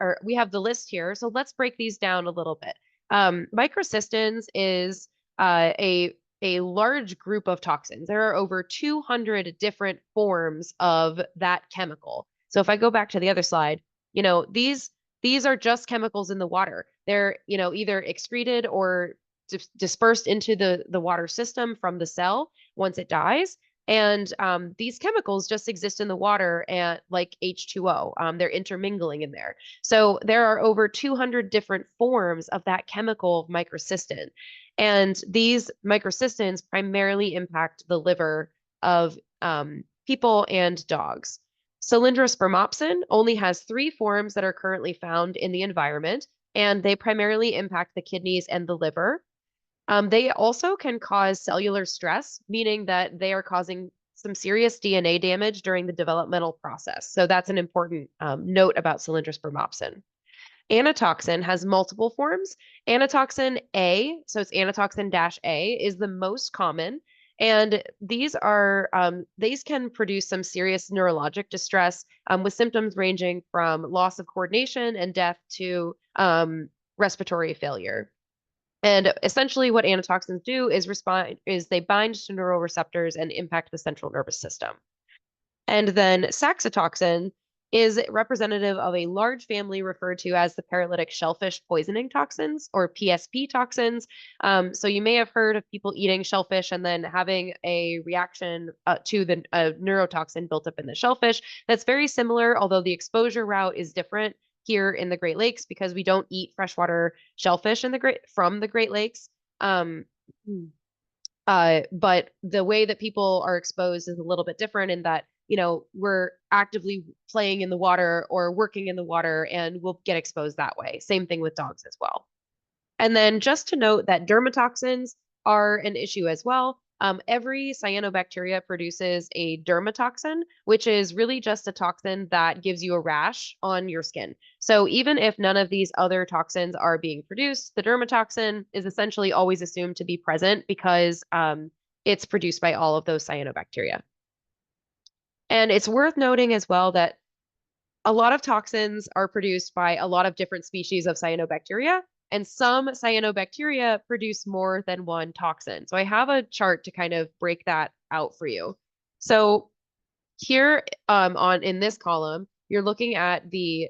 or we have the list here. So let's break these down a little bit. Microcystins is a large group of toxins. There are over 200 different forms of that chemical. So if I go back to the other slide, these are just chemicals in the water. They're, either excreted or dispersed into the water system from the cell once it dies. And these chemicals just exist in the water and like H2O. They're intermingling in there. So there are over 200 different forms of that chemical microcystin. And these microcystins primarily impact the liver of people and dogs. Cylindrospermopsin only has 3 forms that are currently found in the environment, and they primarily impact the kidneys and the liver. They also can cause cellular stress, meaning that they are causing some serious DNA damage during the developmental process. So that's an important note about cylindrospermopsin. Anatoxin has multiple forms. Anatoxin A, so it's anatoxin-A, is the most common. And these can produce some serious neurologic distress with symptoms ranging from loss of coordination and death to respiratory failure. And essentially what anatoxins do is they bind to neuroreceptors and impact the central nervous system. And then saxitoxin is representative of a large family referred to as the paralytic shellfish poisoning toxins, or PSP toxins. So you may have heard of people eating shellfish and then having a reaction to the neurotoxin built up in the shellfish. That's very similar, although the exposure route is different here in the Great Lakes because we don't eat freshwater shellfish from the Great Lakes. But the way that people are exposed is a little bit different in that, we're actively playing in the water or working in the water and we'll get exposed that way. Same thing with dogs as well. And then just to note that dermatoxins are an issue as well. Every cyanobacteria produces a dermatoxin, which is really just a toxin that gives you a rash on your skin. So even if none of these other toxins are being produced, the dermatoxin is essentially always assumed to be present because it's produced by all of those cyanobacteria. And it's worth noting as well that a lot of toxins are produced by a lot of different species of cyanobacteria, and some cyanobacteria produce more than one toxin. So I have a chart to kind of break that out for you. So here in this column, you're looking at the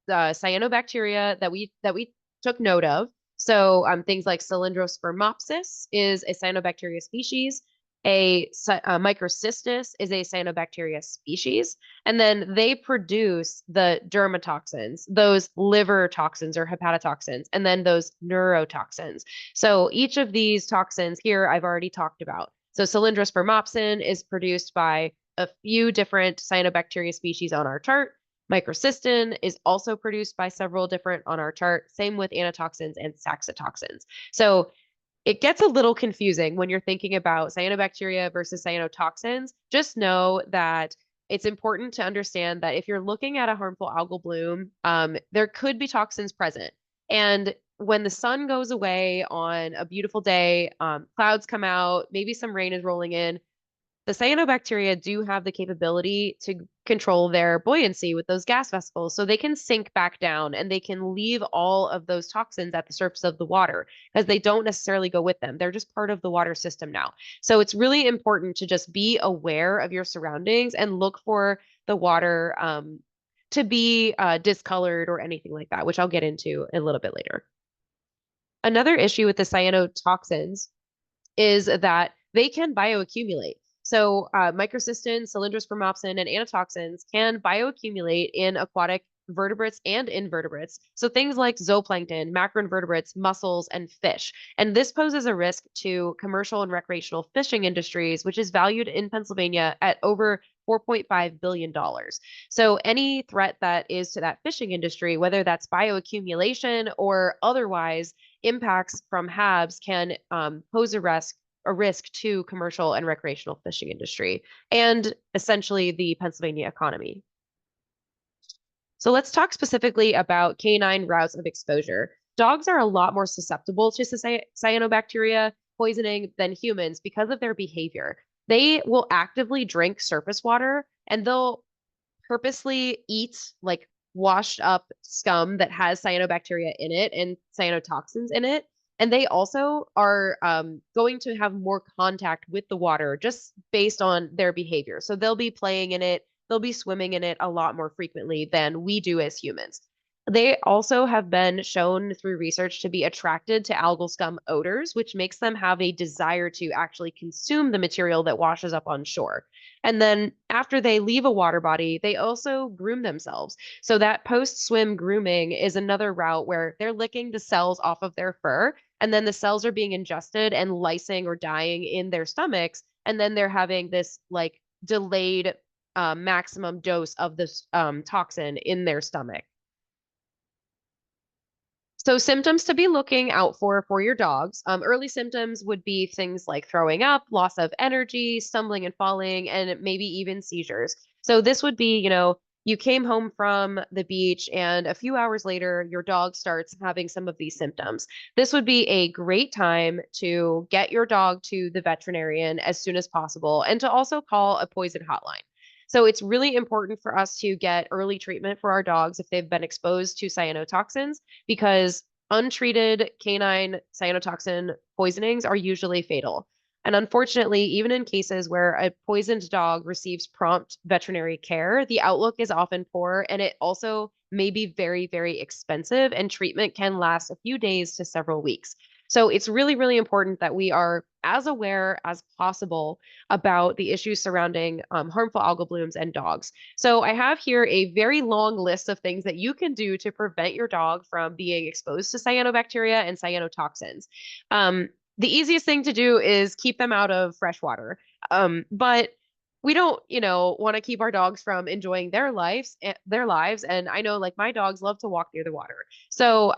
cyanobacteria that we took note of. So things like Cylindrospermopsis is a cyanobacteria species. Microcystis is a cyanobacteria species. And then they produce the dermatoxins, those liver toxins or hepatotoxins, and then those neurotoxins. So each of these toxins here I've already talked about. So Cylindrospermopsin is produced by a few different cyanobacteria species on our chart. Microcystin is also produced by several different on our chart. Same with anatoxins and saxitoxins. So it gets a little confusing when you're thinking about cyanobacteria versus cyanotoxins. Just know that it's important to understand that if you're looking at a harmful algal bloom, there could be toxins present. And when the sun goes away on a beautiful day, clouds come out, maybe some rain is rolling in, the cyanobacteria do have the capability to control their buoyancy with those gas vesicles, so they can sink back down and they can leave all of those toxins at the surface of the water because they don't necessarily go with them. They're just part of the water system now. So it's really important to just be aware of your surroundings and look for the water to be discolored or anything like that, which I'll get into a little bit later. Another issue with the cyanotoxins is that they can bioaccumulate. So microcystin, Cylindrospermopsin, and anatoxins can bioaccumulate in aquatic vertebrates and invertebrates. So things like zooplankton, macroinvertebrates, mussels, and fish. And this poses a risk to commercial and recreational fishing industries, which is valued in Pennsylvania at over $4.5 billion. So any threat that is to that fishing industry, whether that's bioaccumulation or otherwise, impacts from HABs can pose a risk to commercial and recreational fishing industry and essentially the Pennsylvania economy. So let's talk specifically about canine routes of exposure. Dogs are a lot more susceptible to cyanobacteria poisoning than humans because of their behavior. They will actively drink surface water and they'll purposely eat like washed up scum that has cyanobacteria in it and cyanotoxins in it. And they also are going to have more contact with the water just based on their behavior. So they'll be playing in it, they'll be swimming in it a lot more frequently than we do as humans. They also have been shown through research to be attracted to algal scum odors, which makes them have a desire to actually consume the material that washes up on shore. And then after they leave a water body, they also groom themselves. So that post-swim grooming is another route where they're licking the cells off of their fur, and then the cells are being ingested and lysing or dying in their stomachs, and then they're having this like delayed maximum dose of this toxin in their stomach. So symptoms to be looking out for your dogs. Early symptoms would be things like throwing up, loss of energy, stumbling and falling, and maybe even seizures. So this would be, you came home from the beach and a few hours later, your dog starts having some of these symptoms. This would be a great time to get your dog to the veterinarian as soon as possible and to also call a poison hotline. So it's really important for us to get early treatment for our dogs if they've been exposed to cyanotoxins, because untreated canine cyanotoxin poisonings are usually fatal. And unfortunately, even in cases where a poisoned dog receives prompt veterinary care, the outlook is often poor and it also may be very, very expensive, and treatment can last a few days to several weeks. So it's really, really important that we are as aware as possible about the issues surrounding harmful algal blooms and dogs. So I have here a very long list of things that you can do to prevent your dog from being exposed to cyanobacteria and cyanotoxins. The easiest thing to do is keep them out of fresh water. But we don't, want to keep our dogs from enjoying their lives. And I know like my dogs love to walk near the water. So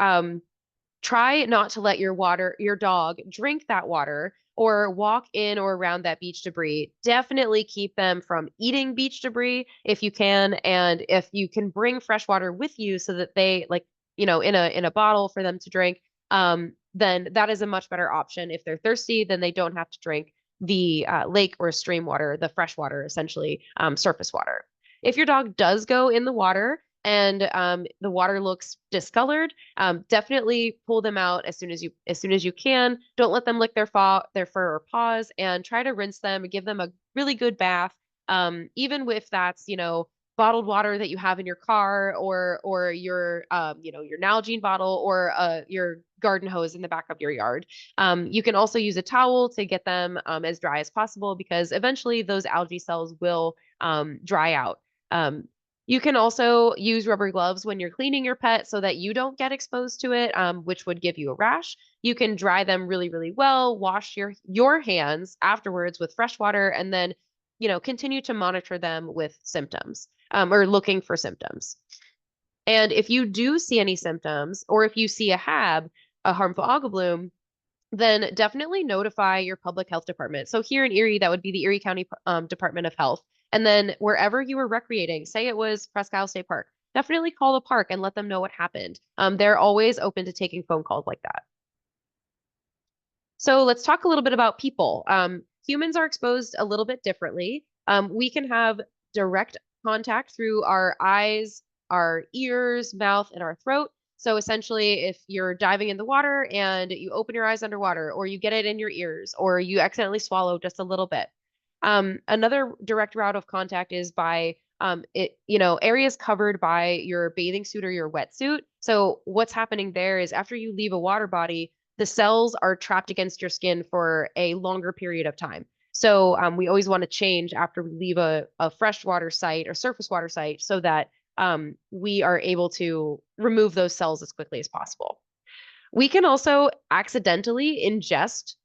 try not to let your dog drink that water or walk in or around that beach debris. Definitely keep them from eating beach debris if you can. And if you can bring fresh water with you so that they in a bottle for them to drink, then that is a much better option. If they're thirsty, then they don't have to drink the lake or stream water, the fresh water, essentially surface water. If your dog does go in the water, and the water looks discolored, definitely pull them out as soon as you can. Don't let them lick their fur or paws, and try to rinse them and give them a really good bath. Even if that's, bottled water that you have in your car, or your your Nalgene bottle, or your garden hose in the back of your yard. You can also use a towel to get them as dry as possible, because eventually those algae cells will dry out. You can also use rubber gloves when you're cleaning your pet so that you don't get exposed to it, which would give you a rash. You can dry them really, really well, wash your hands afterwards with fresh water, and then continue to monitor them with symptoms, or looking for symptoms. And if you do see any symptoms, or if you see a HAB, a harmful algal bloom, then definitely notify your public health department. So here in Erie, that would be the Erie County Department of Health. And then wherever you were recreating, say it was Presque Isle State Park, definitely call the park and let them know what happened. They're always open to taking phone calls like that. So let's talk a little bit about people. Humans are exposed a little bit differently. We can have direct contact through our eyes, our ears, mouth, and our throat. So essentially, if you're diving in the water and you open your eyes underwater, or you get it in your ears, or you accidentally swallow just a little bit. Another direct route of contact is by areas covered by your bathing suit or your wetsuit. So what's happening there is, after you leave a water body, the cells are trapped against your skin for a longer period of time. So we always want to change after we leave a freshwater site or surface water site, so that we are able to remove those cells as quickly as possible. We can also accidentally ingest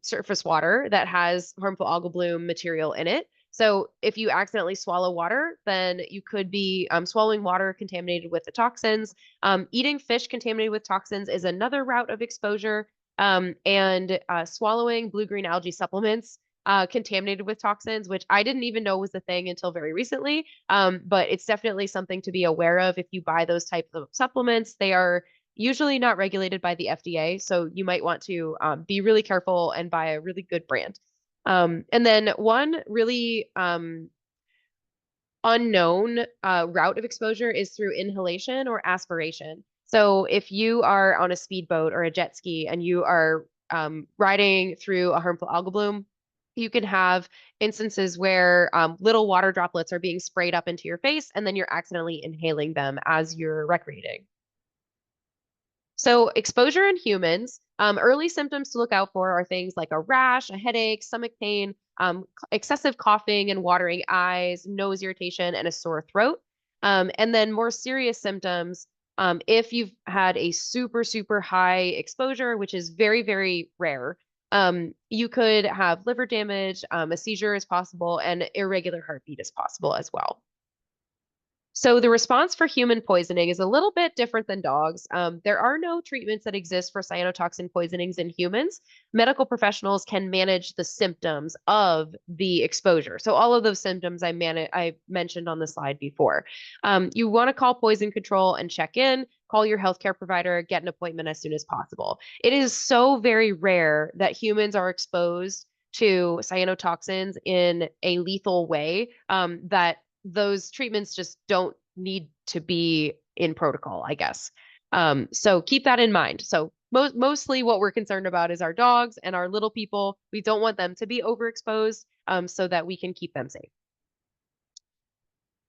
surface water that has harmful algal bloom material in it. So if you accidentally swallow water, then you could be swallowing water contaminated with the toxins. Eating fish contaminated with toxins is another route of exposure. And swallowing blue-green algae supplements contaminated with toxins, which I didn't even know was a thing until very recently. But it's definitely something to be aware of if you buy those types of supplements. They are usually not regulated by the FDA, so you might want to be really careful and buy a really good brand. And then one really unknown route of exposure is through inhalation or aspiration. So if you are on a speedboat or a jet ski and you are riding through a harmful algal bloom, you can have instances where little water droplets are being sprayed up into your face, and then you're accidentally inhaling them as you're recreating. So exposure in humans, early symptoms to look out for are things like a rash, a headache, stomach pain, excessive coughing and watering eyes, nose irritation, and a sore throat. And then more serious symptoms, if you've had a super, super high exposure, which is very, very rare, you could have liver damage, a seizure is possible, and irregular heartbeat is possible as well. So the response for human poisoning is a little bit different than dogs. There are no treatments that exist for cyanotoxin poisonings in humans. Medical professionals can manage the symptoms of the exposure. So all of those symptoms I mentioned on the slide before. You want to call poison control and check in, call your healthcare provider, get an appointment as soon as possible. It is so very rare that humans are exposed to cyanotoxins in a lethal way that those treatments just don't need to be in protocol, I guess. So keep that in mind. So mostly what we're concerned about is our dogs and our little people. We don't want them to be overexposed so that we can keep them safe.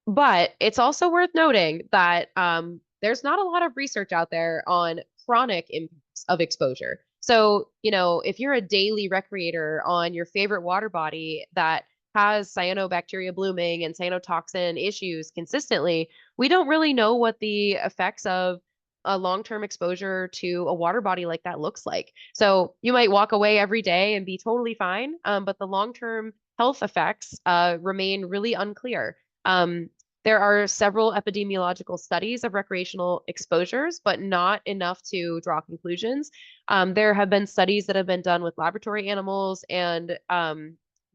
But it's also worth noting that there's not a lot of research out there on chronic impacts of exposure. So, if you're a daily recreator on your favorite water body that has cyanobacteria blooming and cyanotoxin issues consistently, we don't really know what the effects of a long-term exposure to a water body like that looks like. So you might walk away every day and be totally fine, but the long-term health effects remain really unclear. There are several epidemiological studies of recreational exposures, but not enough to draw conclusions. There have been studies that have been done with laboratory animals, and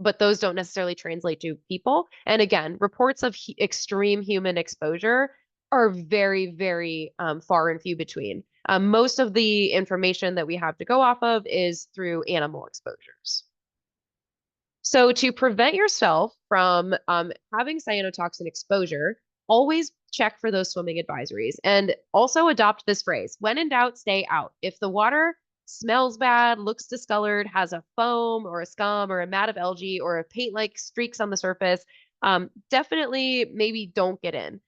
but those don't necessarily translate to people. And again, reports of extreme human exposure are very, very far and few between. Most of the information that we have to go off of is through animal exposures. So to prevent yourself from having cyanotoxin exposure, always check for those swimming advisories, and also adopt this phrase: when in doubt, stay out. If the water smells bad, looks discolored, has a foam or a scum or a mat of algae or a paint-like streaks on the surface, definitely maybe don't get in.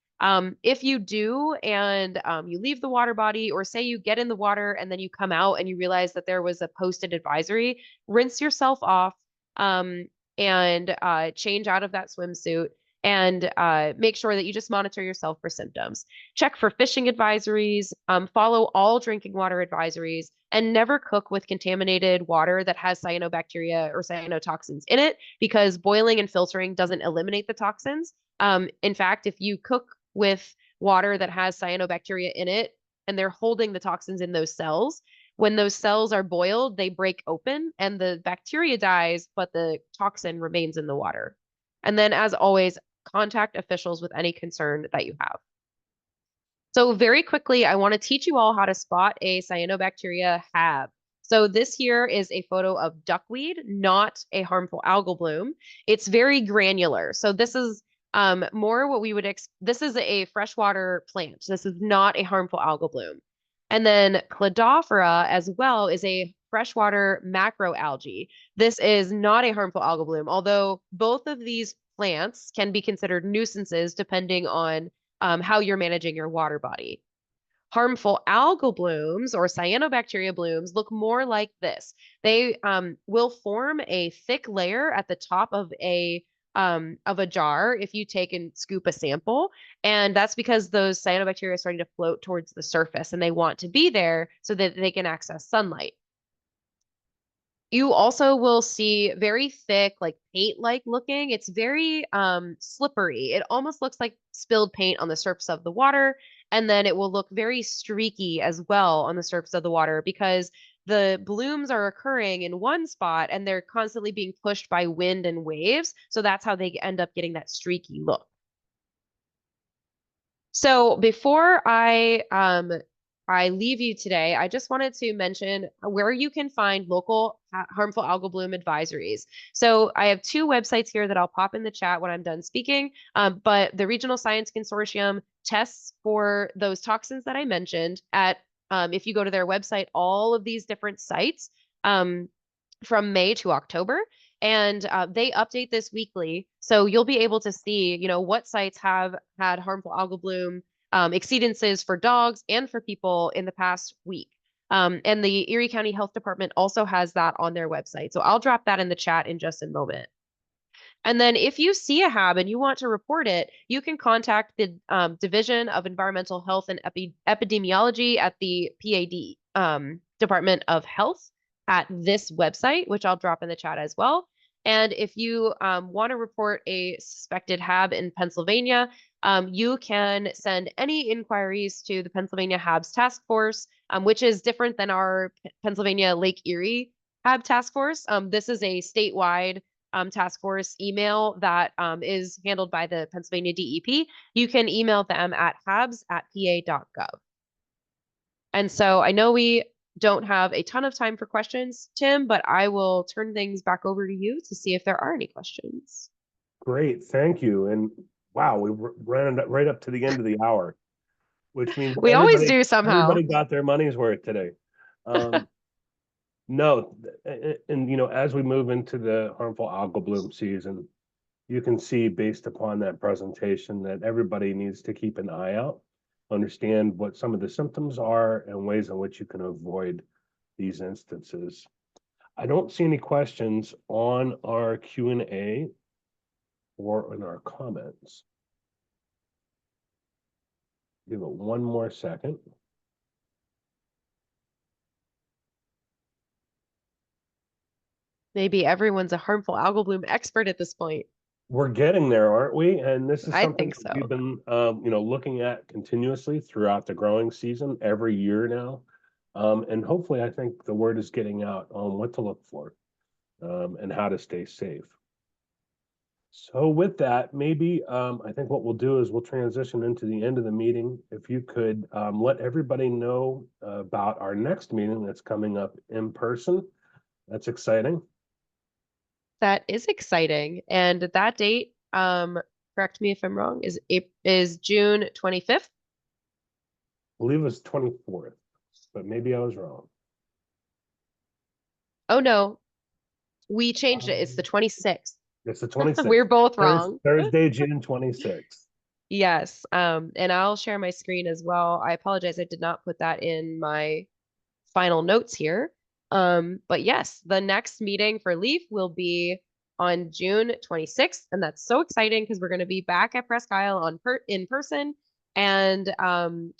If you do and you leave the water body, or say you get in the water and then you come out and you realize that there was a posted advisory, rinse yourself off, and change out of that swimsuit, and make sure that you just monitor yourself for symptoms. Check for fishing advisories, follow all drinking water advisories, and never cook with contaminated water that has cyanobacteria or cyanotoxins in it, because boiling and filtering doesn't eliminate the toxins. In fact, if you cook with water that has cyanobacteria in it and they're holding the toxins in those cells, when those cells are boiled, they break open and the bacteria dies, but the toxin remains in the water. And then, as always, contact officials with any concern that you have. So very quickly, I want to teach you all how to spot a cyanobacteria HAB. So this here is a photo of duckweed, not a harmful algal bloom. It's very granular. So this is more what we would this is a freshwater plant. This is not a harmful algal bloom. And then Cladophora as well is a freshwater macroalgae. This is not a harmful algal bloom, although both of these plants can be considered nuisances depending on how you're managing your water body. Harmful algal blooms or cyanobacteria blooms look more like this. They will form a thick layer at the top of a jar if you take and scoop a sample. And that's because those cyanobacteria are starting to float towards the surface and they want to be there so that they can access sunlight. You also will see very thick, like paint-like looking. It's very slippery. It almost looks like spilled paint on the surface of the water. And then it will look very streaky as well on the surface of the water, because the blooms are occurring in one spot and they're constantly being pushed by wind and waves. So that's how they end up getting that streaky look. So before I leave you today, I just wanted to mention where you can find local harmful algal bloom advisories. So I have two websites here that I'll pop in the chat when I'm done speaking, but the Regional Science Consortium tests for those toxins that I mentioned at, if you go to their website, all of these different sites from May to October. And they update this weekly. So you'll be able to see, you know, what sites have had harmful algal bloom exceedances for dogs and for people in the past week. And the Erie County Health Department also has that on their website. So I'll drop that in the chat in just a moment. And then if you see a HAB and you want to report it, you can contact the Division of Environmental Health and Epidemiology at the PAD, Department of Health, at this website, which I'll drop in the chat as well. And if you want to report a suspected HAB in Pennsylvania, you can send any inquiries to the Pennsylvania HABs Task Force, which is different than our Pennsylvania Lake Erie HAB Task Force. This is a statewide task force email that is handled by the Pennsylvania DEP. You can email them at habs@pa.gov. And so I know we don't have a ton of time for questions, Tim, but I will turn things back over to you to see if there are any questions. Great, thank you. And wow, we ran right up to the end of the hour, which means we always do somehow. Everybody got their money's worth today. No, and you know, as we move into the harmful algal bloom season, you can see based upon that presentation that everybody needs to keep an eye out, understand what some of the symptoms are and ways in which you can avoid these instances. I don't see any questions on our Q&A or in our comments. Give it one more second. Maybe everyone's a harmful algal bloom expert at this point. We're getting there, aren't we? And this is I something think so. we've been, you know, looking at continuously throughout the growing season every year now. And hopefully, I think the word is getting out on what to look for and how to stay safe. So with that, maybe I think what we'll do is we'll transition into the end of the meeting. If you could let everybody know about our next meeting that's coming up in person. That's exciting. That is exciting. And that date correct me if I'm wrong, is June 25th. I believe it was 24th, but maybe I was wrong. Oh no, we changed it. It's the 26th. It's the 26th. We're both wrong. Thursday, June 26th. Yes. And I'll share my screen as well. I apologize. I did not put that in my final notes here. But yes, the next meeting for LEAF will be on June 26th. And that's so exciting because we're going to be back at Presque Isle in person. And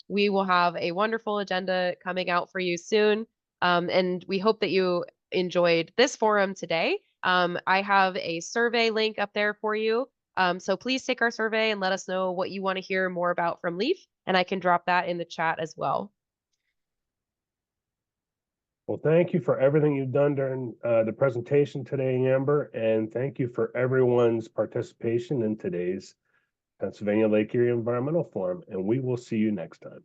we will have a wonderful agenda coming out for you soon. And we hope that you enjoyed this forum today. I have a survey link up there for you. So please take our survey and let us know what you want to hear more about from LEAF. And I can drop that in the chat as well. Well, thank you for everything you've done during the presentation today, Amber, and thank you for everyone's participation in today's Pennsylvania Lake Erie Environmental Forum, and we will see you next time.